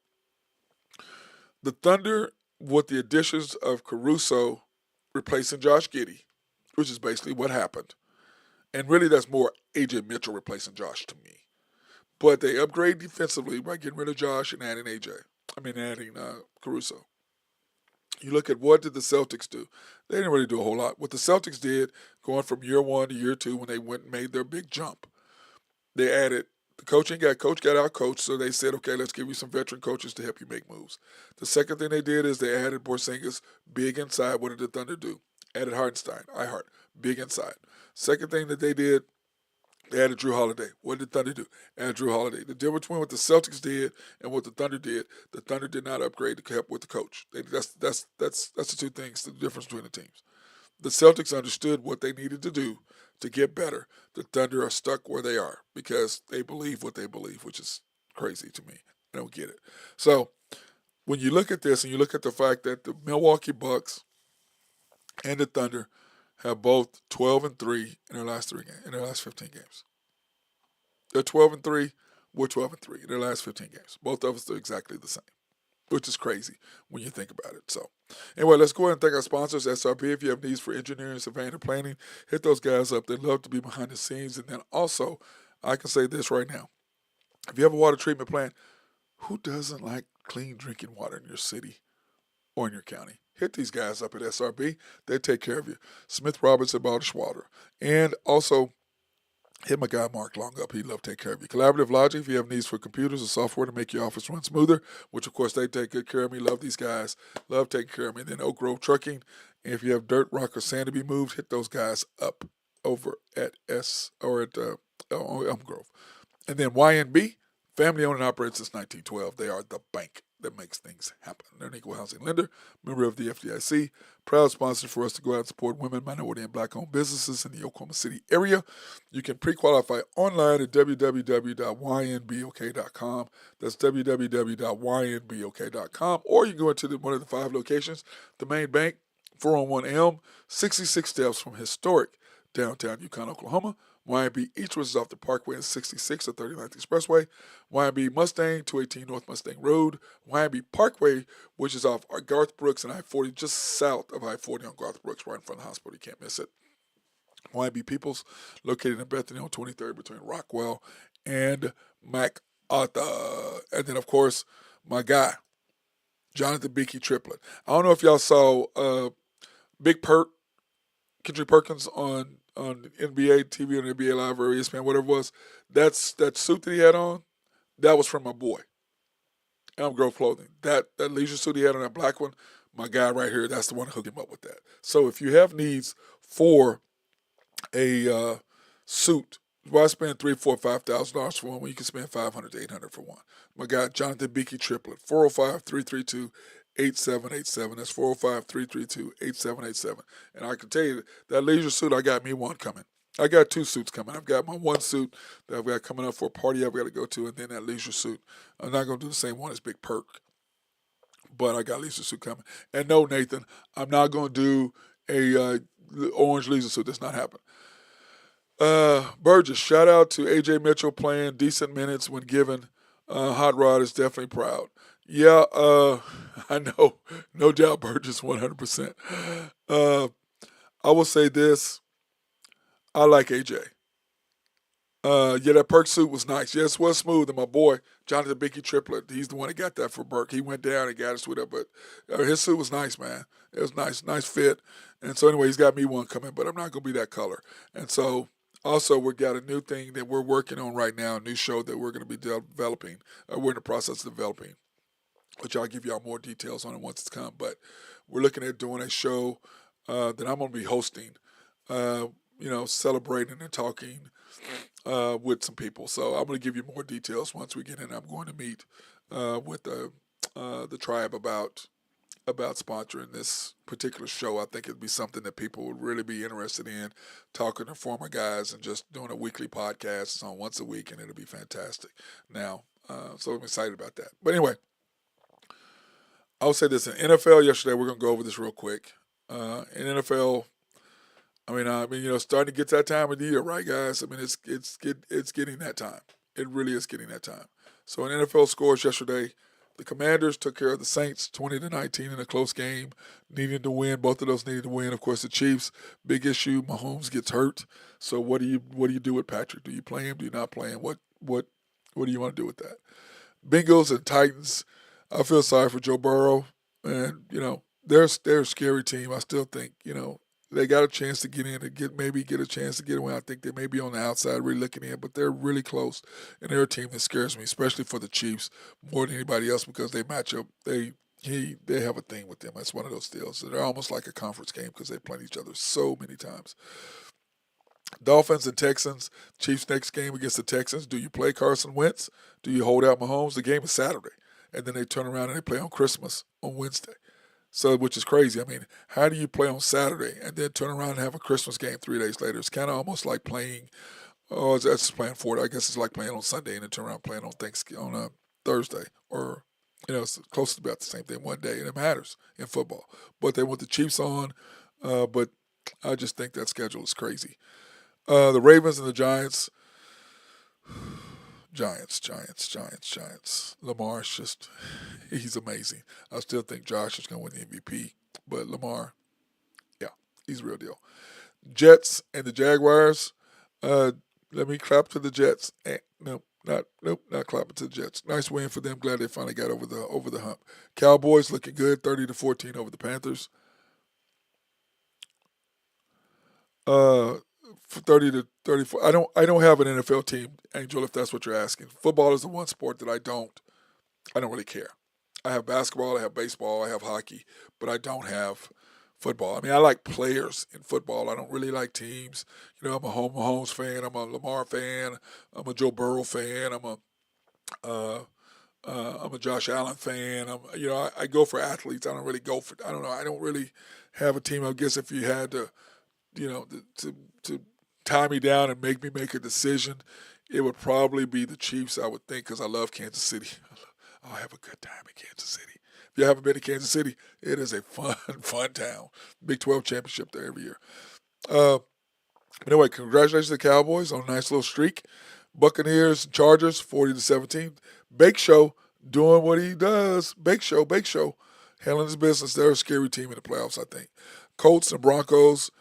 the Thunder, with the additions of Caruso replacing Josh Giddey, which is basically what happened. And really, that's more A.J. Mitchell replacing Josh to me. But they upgrade defensively by getting rid of Josh and adding adding Caruso. You look at what did the Celtics do? They didn't really do a whole lot. What the Celtics did, going from year one to year two, when they went and made their big jump, they added the coach got out coached, so they said, okay, let's give you some veteran coaches to help you make moves. The second thing they did is they added Porzingis, big inside. What did the Thunder do? Added Hartenstein, big inside. Second thing that they did, they added Drew Holiday. What did the Thunder do? Added Drew Holiday. The difference between what the Celtics did and what the Thunder did not upgrade to help with the coach. That's the two things, the difference between the teams. The Celtics understood what they needed to do to get better. The Thunder are stuck where they are because they believe what they believe, which is crazy to me. I don't get it. So when you look at this and you look at the fact that the Milwaukee Bucks and the Thunder have both 12-3 in their last 15 games. They're 12-3. We're 12-3 in their last 15 games. Both of us are exactly the same, which is crazy when you think about it. So, anyway, let's go ahead and thank our sponsors, SRP. If you have needs for engineering, surveying, and planning, hit those guys up. They love to be behind the scenes. And then also, I can say this right now. If you have a water treatment plant, who doesn't like clean drinking water in your city or in your county? Hit these guys up at SRB. They take care of you. Smith Roberts at Baldish Water. And also, hit my guy Mark Long up. He'd love to take care of you. Collaborative Logic, if you have needs for computers or software to make your office run smoother, which of course they take good care of me. Love these guys. Love taking care of me. And then Oak Grove Trucking. And if you have dirt, rock, or sand to be moved, hit those guys up over at Elm Grove. And then YNB, family owned and operated since 1912. They are the bank that makes things happen. They're an equal housing lender, member of the FDIC, proud sponsor for us to go out and support women, minority, and black-owned businesses in the Oklahoma City area. You can pre-qualify online at www.ynbok.com. That's www.ynbok.com. Or you can go into one of the 5 locations, the main bank, 401 Elm, 66 steps from historic downtown Yukon, Oklahoma. YB Eastwood is off the Parkway and 66 or 39th Expressway. YB Mustang, 218 North Mustang Road. YB Parkway, which is off Garth Brooks and I-40, just south of I-40 on Garth Brooks, right in front of the hospital. You can't miss it. YB Peoples, located in Bethany on 23rd between Rockwell and MacArthur. And then, of course, my guy, Jonathan Beakey Triplet. I don't know if y'all saw Big Perk, Kendrick Perkins on NBA TV on NBA Live or ESPN, whatever it was. That suit that he had on, that was from my boy, Elm Grove Clothing. That leisure suit he had on, that black one, my guy right here, that's the one that hooked him up with that. So if you have needs for a suit, why spend $3,000, $4,000, $5,000 for one when you can spend $500 to $800 for one? My guy, Jonathan Beakey Triplet, 405-332-8787. That's 405-332-8787. And I can tell you that leisure suit, I got me one coming. I got two suits coming. I've got my one suit that I've got coming up for a party I've got to go to, and then that leisure suit. I'm not going to do the same one as Big Perk, but I got leisure suit coming. And no, Nathan, I'm not going to do a orange leisure suit. That's not happening. Burgess, shout out to AJ Mitchell playing decent minutes when given. Hot Rod is definitely proud. Yeah, I know, no doubt, Burgess, 100%. I will say this: I like AJ. Yeah, that Perk suit was nice. Yes, it was smooth. And my boy, Jonathan Beakey Triplet, he's the one that got that for Burke. He went down and got his suit up, but his suit was nice, man. It was nice fit. And so anyway, he's got me one coming, but I'm not going to be that color. And so also, we've got a new thing that we're working on right now, a new show that we're going to be developing. We're in the process of developing, which I'll give y'all more details on it once it's come. But we're looking at doing a show that I'm going to be hosting, celebrating and talking with some people. So I'm going to give you more details once we get in. I'm going to meet with the tribe about sponsoring this particular show. I think it'd be something that people would really be interested in, talking to former guys and just doing a weekly podcast. It's on once a week, and it'll be fantastic. Now, so I'm excited about that. But anyway, I will say this: in NFL yesterday, we're going to go over this real quick. In NFL, starting to get that time of the year, right, guys? I mean, it's getting that time. It really is getting that time. So in NFL scores yesterday, the Commanders took care of the Saints 20-19 in a close game, needing to win. Both of those needed to win. Of course, the Chiefs, big issue. Mahomes gets hurt. So what do you do with Patrick? Do you play him? Do you not play him? What do you want to do with that? Bengals and Titans. I feel sorry for Joe Burrow, and they're a scary team. I still think they got a chance to get in and get a chance to get away. I think they may be on the outside really looking in, but they're really close. And they're a team that scares me, especially for the Chiefs more than anybody else because they match up. They have a thing with them. That's one of those deals. They're almost like a conference game because they play each other so many times. Dolphins and Texans. Chiefs next game against the Texans. Do you play Carson Wentz? Do you hold out Mahomes? The game is Saturday. And then they turn around and they play on Christmas on Wednesday. So, which is crazy. I mean, how do you play on Saturday and then turn around and have a Christmas game 3 days later? It's kind of almost like playing. Oh, that's playing for it. I guess it's like playing on Sunday and then turn around and playing on Thanksgiving on a Thursday, or it's close to about the same thing one day, and it matters in football. But they want the Chiefs on, but I just think that schedule is crazy. The Ravens and the Giants. Giants. Lamar's just, he's amazing. I still think Josh is going to win the MVP, but Lamar, yeah, he's a real deal. Jets and the Jaguars. Let me clap to the Jets. Not clapping to the Jets. Nice win for them. Glad they finally got over the hump. Cowboys looking good, 30-14 over the Panthers. 30-34. I don't have an NFL team, Angel, if that's what you're asking. Football is the one sport that I don't really care. I have basketball, I have baseball, I have hockey, but I don't have football. I mean, I like players in football. I don't really like teams. I'm a Mahomes fan, I'm a Lamar fan, I'm a Joe Burrow fan, I'm a Josh Allen fan. I go for athletes. I don't really go for. I don't know. I don't really have a team. I guess if you had to to tie me down and make me make a decision, it would probably be the Chiefs, I would think, because I love Kansas City. I have a good time in Kansas City. If you haven't been to Kansas City, it is a fun town. Big 12 championship there every year. Anyway, congratulations to the Cowboys on a nice little streak. Buccaneers, Chargers, 40-17. Bake Show doing what he does. Bake Show, handling his business. They're a scary team in the playoffs, I think. Colts and Broncos.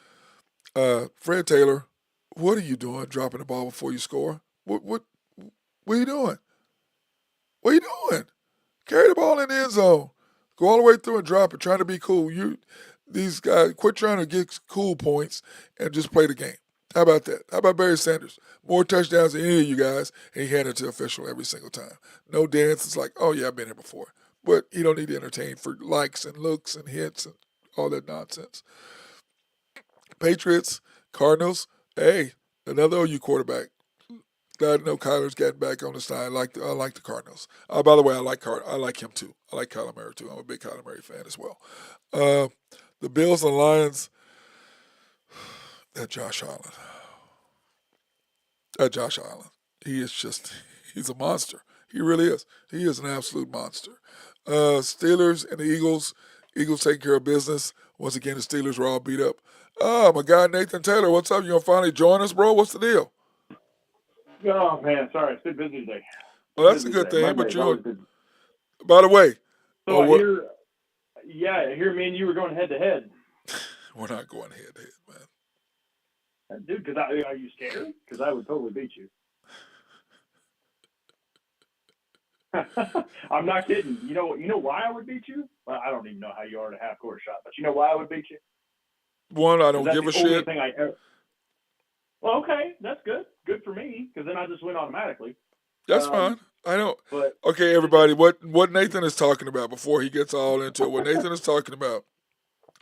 Fred Taylor, what are you doing? Dropping the ball before you score? What are you doing? What are you doing? Carry the ball in the end zone. Go all the way through and drop it. Trying to be cool. These guys, quit trying to get cool points and just play the game. How about that? How about Barry Sanders? More touchdowns than any of you guys, and he handed it to the official every single time. No dance. It's like, oh yeah, I've been here before. But you don't need to entertain for likes and looks and hits and all that nonsense. Patriots, Cardinals. Hey, another OU quarterback. Glad to know Kyler's getting back on the side. I like the Cardinals. By the way, I like him too. I like Kyler Murray too. I'm a big Kyler Murray fan as well. Uh, the Bills and Lions. That Josh Allen. He is he's a monster. He really is. He is an absolute monster. Steelers and the Eagles. Eagles taking care of business. Once again, the Steelers were all beat up. My guy Nathan Taylor, what's up? You gonna finally join us, bro? What's the deal? Oh man, sorry, it's been busy today. Well, that's a good thing. But you. By the way, So I hear me and you were going head to head. We're not going head to head, man. Dude, are you scared? Because I would totally beat you. I'm not kidding. You know why I would beat you? Well, I don't even know how you are at a half court shot, but you know why I would beat you? One, I don't give a shit. Well, okay, that's good. Good for me, because then I just win automatically. That's fine. I don't. Okay, everybody, what Nathan is talking about before he gets all into it, what Nathan is talking about,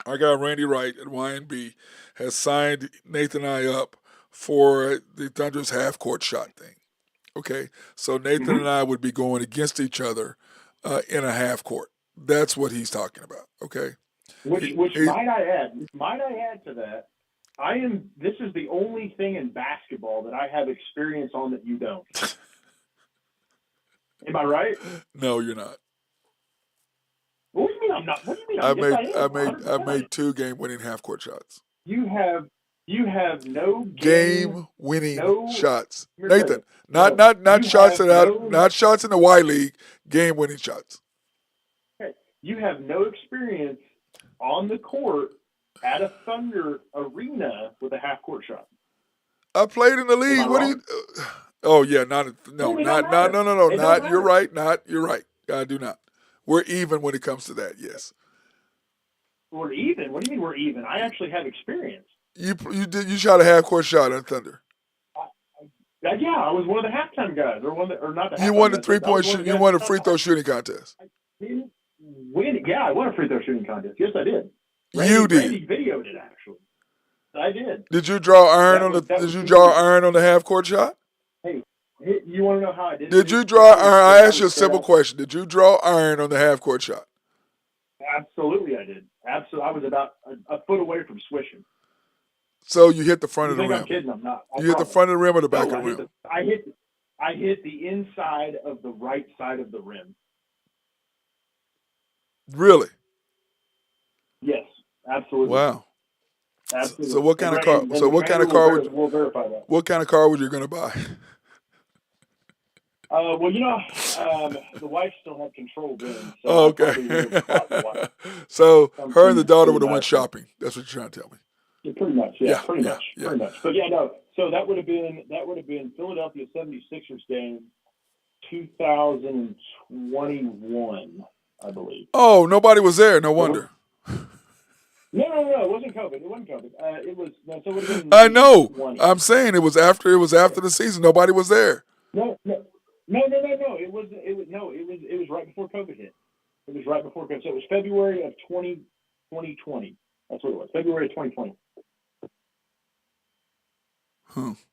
our guy Randy Wright at YNB has signed Nathan and I up for the Thunder's half-court shot thing. Okay? So Nathan and I would be going against each other in a half-court. That's what he's talking about, okay? Which might I add to that, this is the only thing in basketball that I have experience on that you don't. Am I right? No, you're not. What do you mean I'm not? What do you mean I made 2 game-winning half-court shots. You have no game-winning shots. Nathan, not shots not shots in the Y League, game-winning shots. Okay. You have no experience on the court at a Thunder arena with a half-court shot. I played in the league. What do you? Oh yeah, not. You're right. You're right. I do not. We're even when it comes to that. Yes. We're even. What do you mean we're even? I actually have experience. You shot a half-court shot on Thunder. Yeah, I was one of the halftime guys, or not the. You won the 3-point shoot. You won a free throw shooting contest. I didn't win. Yeah, I won a free throw shooting contest. Yes, I did. You did. Randy videoed it actually. I did. Did you draw iron on the? Did you draw iron on the half-court shot? Hey, you want to know how I did? Did you draw iron? I asked you a simple question. Did you draw iron on the half-court shot? Absolutely, I did. Absolutely, I was about a foot away from swishing. So you hit the front of the rim. I'm kidding? I'm not. You hit the front of the rim or the back of the rim? I hit the inside of the right side of the rim. Really? Yes, absolutely. Wow. Absolutely. So what kind of car? What kind of car we'll verify that. What kind of car was you going to buy? Well, the wife still had control then. So oh, okay. So her and the daughter would have went shopping. That's what you're trying to tell me. Yeah, pretty much. Yeah, pretty much. But yeah, no. So that would have been Philadelphia 76ers game 2021, I believe. Oh, nobody was there. No wonder. No. It wasn't COVID. It wasn't COVID. It was. No, so it would have been. I know. I'm saying it was after. It was after the season. Nobody was there. No. It was right before COVID hit. It was right before COVID. So it was February of 2020. That's what it was. February of 2020.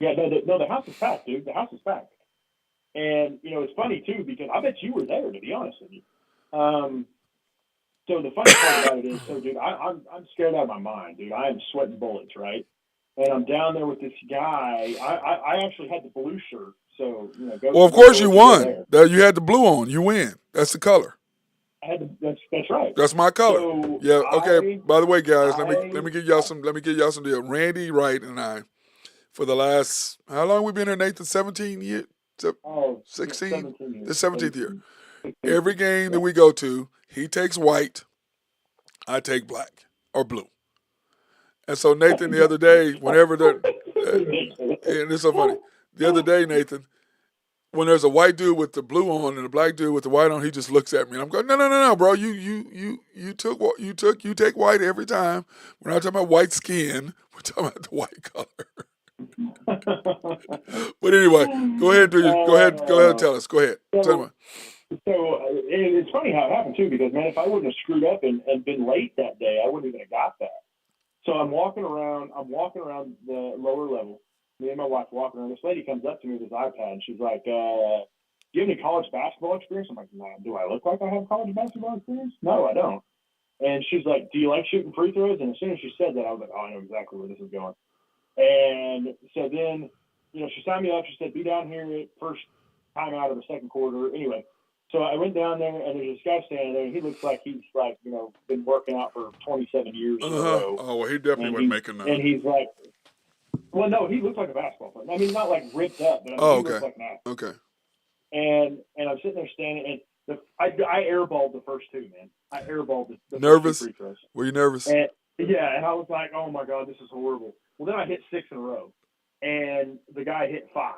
Yeah, no, the house is packed, dude. The house is packed. And, it's funny, too, because I bet you were there, to be honest with you. So the funny part about it is, dude, I'm scared out of my mind, dude. I am sweating bullets, right? And I'm down there with this guy. I actually had the blue shirt. So, well, of course you won. You had the blue on. You win. That's the color. That's right. That's my color. So yeah. Okay. By the way, guys, let me give y'all some deal. Randy Wright and I for the last, how long we been here, Nathan? 17 years? Oh, 16? 17 years. The 17th year. 16. Every game that Yeah. we go to, he takes white, I take black or blue. And so Nathan, the other day, whenever and it's so funny. The other day, Nathan, when there's a white dude with the blue on and a black dude with the white on, he just looks at me and I'm going, no, bro, you take white every time. We're not talking about white skin. We're talking about the white color. But anyway, go ahead, go ahead, and tell us. Go ahead. Tell me. It's funny how it happened too, because man, if I wouldn't have screwed up and been late that day, I wouldn't even have got that. So I'm walking around the lower level. Me and my wife walking around. This lady comes up to me with this iPad and she's like, "Do you have any college basketball experience?" I'm like, "No." "Do I look like I have college basketball experience?" "No, I don't." And she's like, "Do you like shooting free throws?" And as soon as she said that, I was like, "Oh, I know exactly where this is going." And so then, she signed me up. She said, "Be down here at first time out of the second quarter." Anyway, so I went down there, and there's this guy standing there, and he looks like he's like, been working out for 27 years in a row. Oh, well, he definitely wasn't making none. And he's like, well, no, he looks like a basketball player. I mean, not like ripped up, but he looks like an athlete. Okay. And I'm sitting there standing, and I airballed the first two, man. I airballed the nervous? First two free throws. Were you nervous? And, yeah, and I was like, oh my God, this is horrible. Well, then I hit 6 in a row, and the guy hit 5.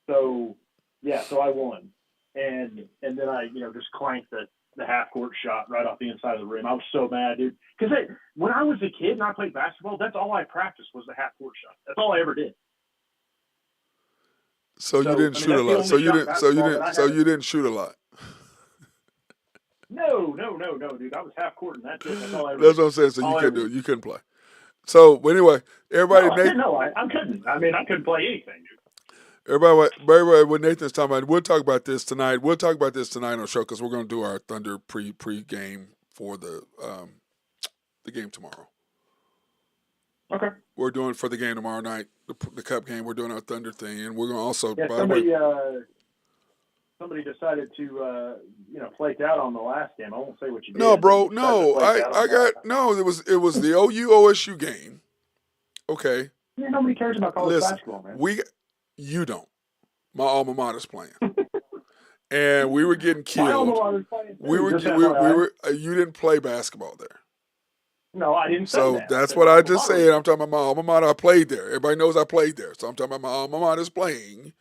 So, yeah, so I won. And then I, just clanked the half court shot right off the inside of the rim. I was so mad, dude. Because when I was a kid and I played basketball, that's all I practiced was the half court shot. That's all I ever did. So you didn't shoot a lot. So you didn't shoot a lot. No, dude. I was half court, and that's it. That's all I ever That's did. what I'm saying. So you couldn't do it. You couldn't play. So anyway, everybody. I couldn't. I mean, I couldn't play anything, dude. Everybody, what Nathan's talking about, we'll talk about this tonight. We'll talk about this tonight on the show because we're going to do our Thunder pre-game for the game tomorrow. Okay. We're doing for the game tomorrow night, the Cup game. We're doing our Thunder thing, and we're going to also. Yeah, by the way, somebody decided to flake out on the last game. I won't say what you did. No, bro, no. I got no. It was the OU OSU game. Okay. Yeah, nobody cares about college basketball, man. You don't. My alma mater's playing, and we were getting killed. My alma mater's playing. We were. You didn't play basketball there. No, I didn't say that. So that's what I just said. I'm talking about my alma mater. I played there. Everybody knows I played there. So I'm talking about my alma mater's playing.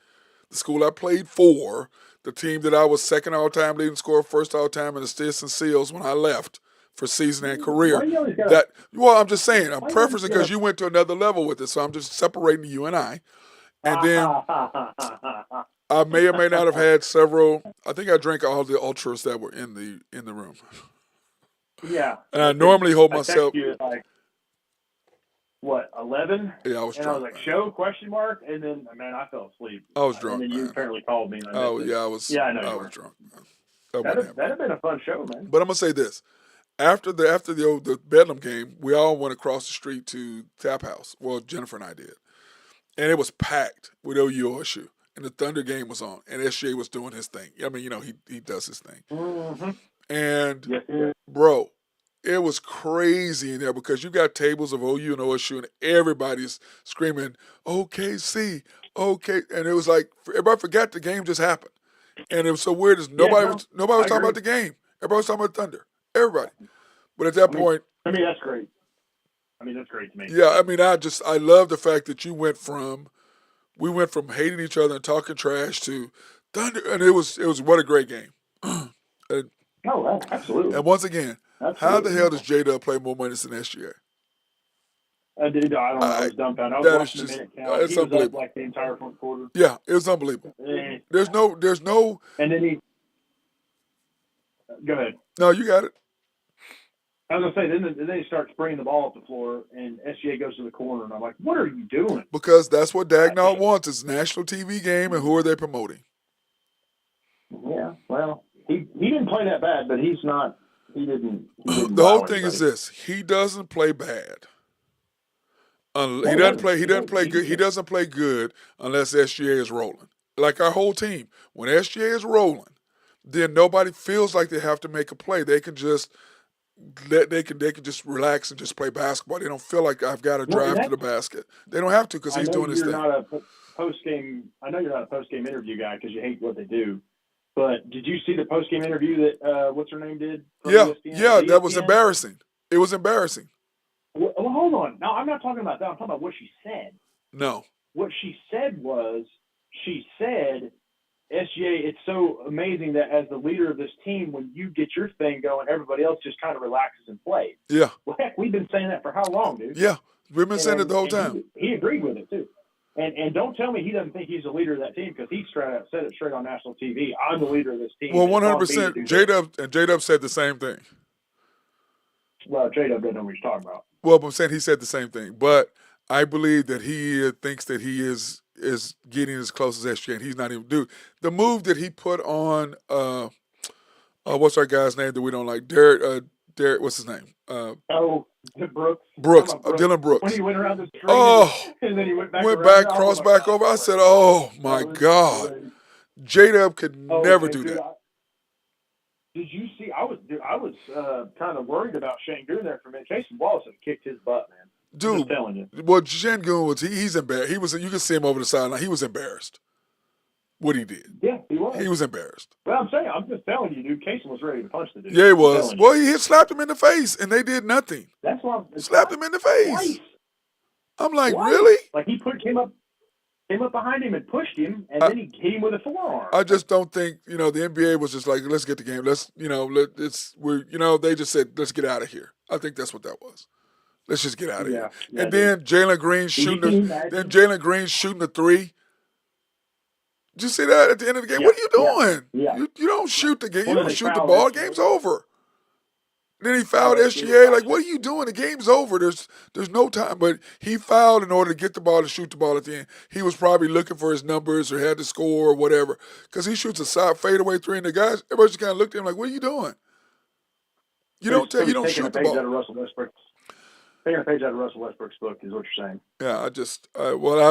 The school I played for, the team that I was second all-time leading scorer, first all-time in assists and steals when I left for season and career. I'm just saying. I'm preferencing because you went to another level with it. So I'm just separating you and I. And then I may or may not have had several. I think I drank all the ultras that were in the room. Yeah. And I normally hold myself. You at like, what, 11? Yeah, I was drunk. And I was like, show, question mark? And then, man, I fell asleep. I was drunk, and then you apparently called me. And I was. Yeah, I know. I was drunk. That'd have been a fun show, man. But I'm going to say this. After the Bedlam game, we all went across the street to Tap House. Well, Jennifer and I did. And it was packed with OU. And the Thunder game was on. And SGA was doing his thing. I mean, he does his thing. Mm-hmm. And, bro, it was crazy in there because you got tables of OU and OSU and everybody's screaming, OKC, okay. And it was like, everybody forgot the game just happened. And it was so weird. Nobody was talking about the game. Everybody was talking about Thunder. Everybody. But at that point. I mean, that's great. That's great to me. Yeah, I love the fact that we went from hating each other and talking trash to Thunder. And it was what a great game. Absolutely. And once again, how the hell does J-Dub play more minutes than SGA? I don't know. I was dumbfounded. I was watching the minute count. It's he was unbelievable. Up like the entire fourth quarter. Yeah, it was unbelievable. There's no. And then he. Go ahead. No, you got it. I was gonna say, then he starts bringing the ball up the floor, and SGA goes to the corner, and I'm like, "What are you doing?" Because that's what Dagnall wants. It's a national TV game, and who are they promoting? Yeah, well, he didn't play that bad, but he's not. He didn't the whole thing is this: he doesn't play bad. He doesn't play good. He doesn't play good unless SGA is rolling. Like our whole team, when SGA is rolling, then nobody feels like they have to make a play. They can just they can just relax and just play basketball. They don't feel like I've got to Well, and drive to that's the basket. They don't have to because I he's know doing his you're thing. not a post game. I know you're not a post game interview guy because you hate what they do. But did you see the post game interview that what's her name did from Yeah, ESPN? yeah, that was ESPN? embarrassing. It was embarrassing. Well, hold on. No, I'm not talking about that. I'm talking about what she said. No. What she said was, she said, SGA, it's so amazing that as the leader of this team, when you get your thing going, everybody else just kind of relaxes and plays. Yeah. Well, heck, we've been saying that for how long, dude? Yeah. We've been saying it the whole And time. he agreed with it, too. And don't tell me he doesn't think he's the leader of that team because he straight up said it straight on national TV. I'm the leader of this team. Well, It's on me to 100%. do this. J-Dub said the same thing. Well, J-Dub doesn't know what he's talking about. Well, I'm saying he said the same thing, but I believe that he thinks that he is getting as close as SGA, and he's not even due. The move that he put on, what's our guy's name that we don't like? Derek, what's his name? Brooks. Brooks, Brooks. Dylan Brooks. When he went around the screen and then he went back crossed back over. I said, oh, my God. Great. J-Dub could never do dude, that. Did you see? I was kind of worried about Şengün there for a minute. Jason Wallace had kicked his butt, man. I'm Dude, just telling you. well, Şengün was he's embarrassed. You can see him over the sideline. He was embarrassed. What he did. Yeah, he was. He was embarrassed. Well, I'm just telling you, dude. Casey was ready to punch the dude. Yeah, he was. Well, he slapped him in the face, and they did nothing. That's why Slapped him in the face. Twice. I'm like, Twice. really? Like he came up behind him and pushed him, and then he hit him with a forearm. I just don't think the NBA was just like, let's get the game. Let's they just said let's get out of here. I think that's what that was. Let's just get out of here. And then Jalen Green shooting the three. Did you see that at the end of the game? Yeah, What are you doing? Yeah. You don't shoot the game. Well, You don't they shoot the fouled ball. it. Game's over. Then he fouled Yeah, SGA. Like, what are you doing? The game's over. There's no time. But he fouled in order to get the ball to shoot the ball at the end. He was probably looking for his numbers or had to score or whatever. Because he shoots a side fadeaway three, and the guys, everybody just kind of looked at him like, what are you doing? You don't shoot the ball. Taking a page out of Russell Westbrook's book is what you're saying. Yeah, out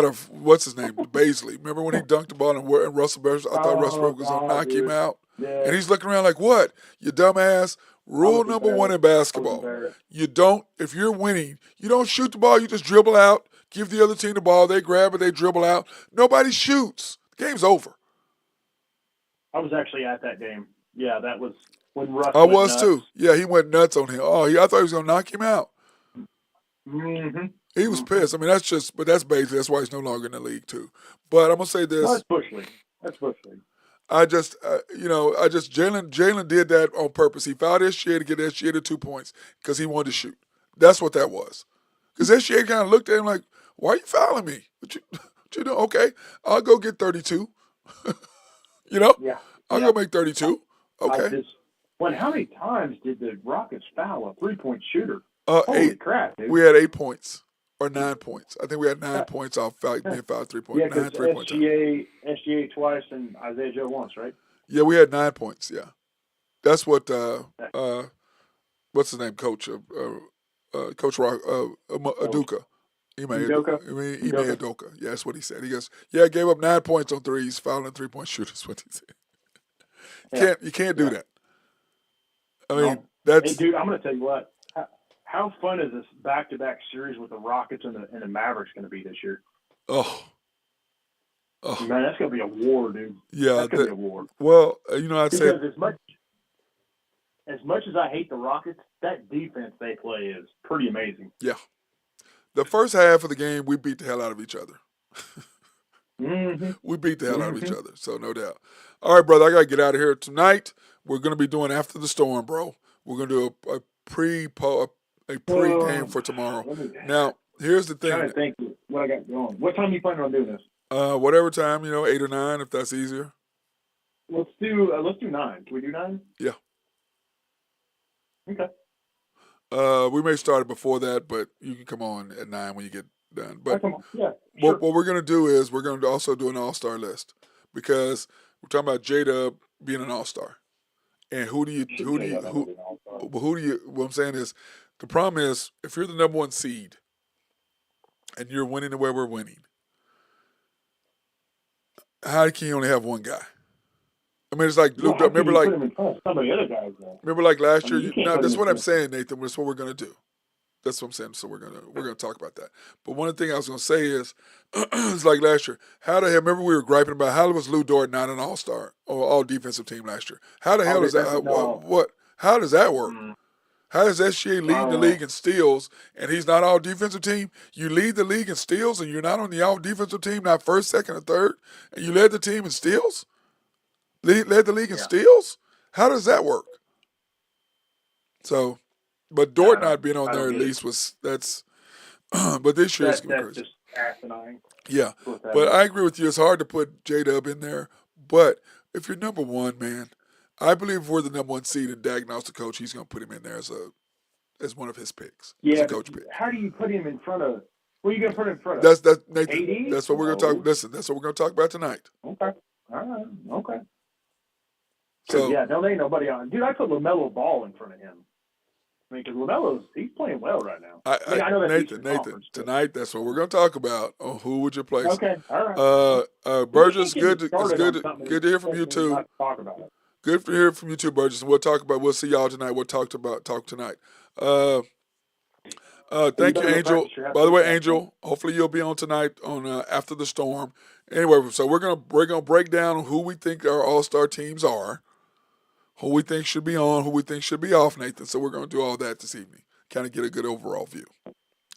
of what's his name, Baisley. Remember when he dunked the ball and Russell Westbrook? I thought Westbrook was gonna knock him out, and he's looking around like, "What? You dumbass!" Rule number one in basketball: if you're winning, you don't shoot the ball. You just dribble out, give the other team the ball. They grab it, they dribble out. Nobody shoots. The game's over. I was actually at that game. Yeah, that was when Russ. I was too. Yeah, he went nuts on him. I thought he was gonna knock him out. Mm-hmm. He was pissed. I mean, that's basically that's why he's no longer in the league too. But I'm gonna say this. That's Bush League. Jalen did that on purpose. He fouled SGA to get SGA to 2 points because he wanted to shoot. That's what that was. Because SGA kind of looked at him like, "Why are you fouling me? What you doing? Okay, I'll go get 32. Yeah. I'll go make 32. Okay. How many times did the Rockets foul a 3-point shooter? Holy 8. crap, dude. We had 8 points or 9 points. I think we had 9 points off being fouled 3 points. Yeah, because 9 3-point SGA twice and Isaiah Joe once, right? Yeah, we had 9 points. Yeah, that's what. What's his name? Coach Coach Rock Aduka. Ime Aduka. Yeah, that's what he said. He goes, "Yeah, I gave up 9 points on threes, fouling 3-point shooters." What he said. You can't do that. I mean, that's. Hey, dude, I'm going to tell you what. How fun is this back-to-back series with the Rockets and the Mavericks going to be this year? Oh. Man, that's going to be a war, dude. Yeah, that's going to be a war. Well, I'd say as much as I hate the Rockets, that defense they play is pretty amazing. Yeah. The first half of the game, we beat the hell out of each other. Mm-hmm. We beat the hell out of each other, so no doubt. All right, brother, I got to get out of here. Tonight, we're going to be doing After the Storm, bro. We're going to do a pre-game for tomorrow. Now, here's the thing. I'm trying to think what I got going. What time are you planning on doing this? Whatever time, 8 or 9, if that's easier. Let's do 9. Can we do 9? Yeah. Okay. We may start it before that, but you can come on at 9 when you get done. But come on. Yeah, sure. what we're going to do is we're going to also do an all-star list because we're talking about J-Dub being an all-star. And what I'm saying is, the problem is, if you're the number one seed and you're winning the way we're winning, how can you only have one guy? I mean, it's like Well, Lou. how can Remember, you like put him in front of some of the other guys, though? last I year. mean, you can't No, put him that's in what I'm front of. saying, Nathan. That's what we're gonna do. That's what I'm saying. So we're gonna talk about that. But one thing I was gonna say is, it's like last year. How the hell? Remember we were griping about how was Lou Dort not an All Star or All Defensive Team last year? How the All hell is that? defensive, no. What? How does that work? Mm, How does SGA I leading don't the know. league in steals and he's not All Defensive Team? You lead the league in steals and you're not on the All Defensive Team, not first, second, or third, and you led the team in steals. Led the league in Yeah, steals. How does that work? So, but yeah, Dort not being on I there don't at get it. least was that's. But this year it's gonna be That's crazy. just asinine. Yeah, That's what that but is. I agree with you. It's hard to put J Dub in there. But if you're number one, man, I believe if we're the number one seed and diagnose the coach, he's gonna put him in there as one of his picks, as a Yeah, but coach pick. how do you put him in front of? What are you going to put him in front of? That's Nathan. KD? That's what we're gonna talk. No. Listen, that's what we're gonna talk about tonight. Okay. All right. Okay. Because So yeah, there ain't nobody on. Dude, I put LaMelo Ball in front of him. I mean, because he's playing well right now. I mean, I know that's Eastern Nathan, Conference. But... tonight that's what we're gonna talk about. Oh, who would you place? Okay. All right. You Burgess, can't get me it's started good on something good to hear from you and too. not talk about it. Good to hear from you too, Burgess. And we'll see y'all tonight. We'll talk tonight. You Thank you, better go Angel. practice your half By the way, court shot, man. Angel, hopefully you'll be on tonight on After the Storm. Anyway, so we're gonna break down who we think our All Star teams are, who we think should be on, who we think should be off, Nathan. So we're gonna do all that this evening. Kind of get a good overall view.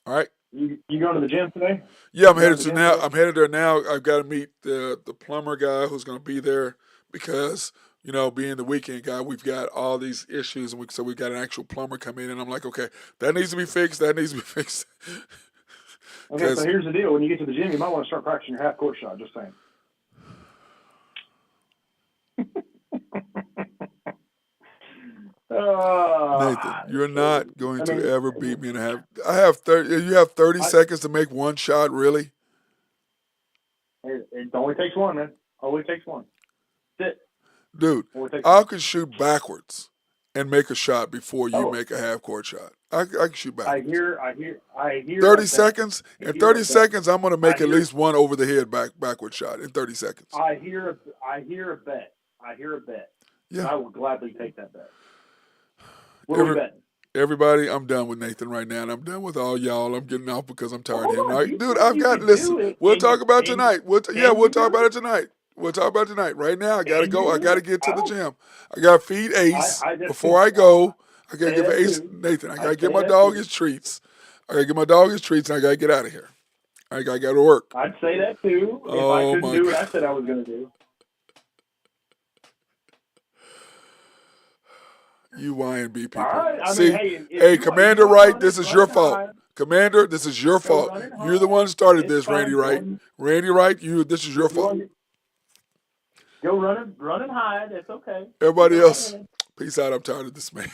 All right. You going to the gym today? Yeah, I'm You going headed to to the gym now. today? I'm headed there now. I've got to meet the plumber guy who's going to be there because being the weekend guy, we've got all these issues, and so we've got an actual plumber come in, and I'm like, okay, that needs to be fixed. That needs to be fixed. Okay, so Because here's the deal. When you get to the gym, you might want to start practicing your half court shot. Just saying. Nathan, you're not going I to mean, ever beat me in a half. I have 30. You have 30 I, seconds to make one shot. Really, it only takes one, man. Only takes one. That's it. dude? Only takes I one. can shoot backwards and make a shot before you Oh, make a half court shot. I can shoot I backwards. hear a 30 bet. seconds. I In hear a 30 bet. seconds, I'm going to make I at hear least one over the head backward shot in 30 seconds. I hear a bet. I hear a bet. Yeah. I will gladly take that bet. What are we betting? Everybody, I'm done with Nathan right now, and I'm done with all y'all. I'm getting off because I'm tired of Hold him. on. Right, You dude? said I've you got. could Listen, do it. we'll Can talk you, about it can, tonight. We'll can we'll you talk do about it? it tonight. We'll talk about it tonight. Right now, I gotta Can you go. I do gotta it? get to the Oh, gym. I gotta feed Ace I just before I go. I gotta say give that Ace too. Nathan. I I gotta give say my that dog too. his treats. I gotta give my dog his treats, and I gotta get out of here. I gotta go to work. I'd say that too. If I Oh couldn't my do what God. I said I was going to do. You YNB All people. right. I mean, See, hey, if hey, you Commander want to Wright, this is run your it fault. high, Commander, this is your go fault. run it You're the high. one who started It's this, Randy fine. Wright. Randy Wright, this is your You fault. want go run it high. That's okay. You Everybody go right else, ahead. peace out. I'm tired of this man.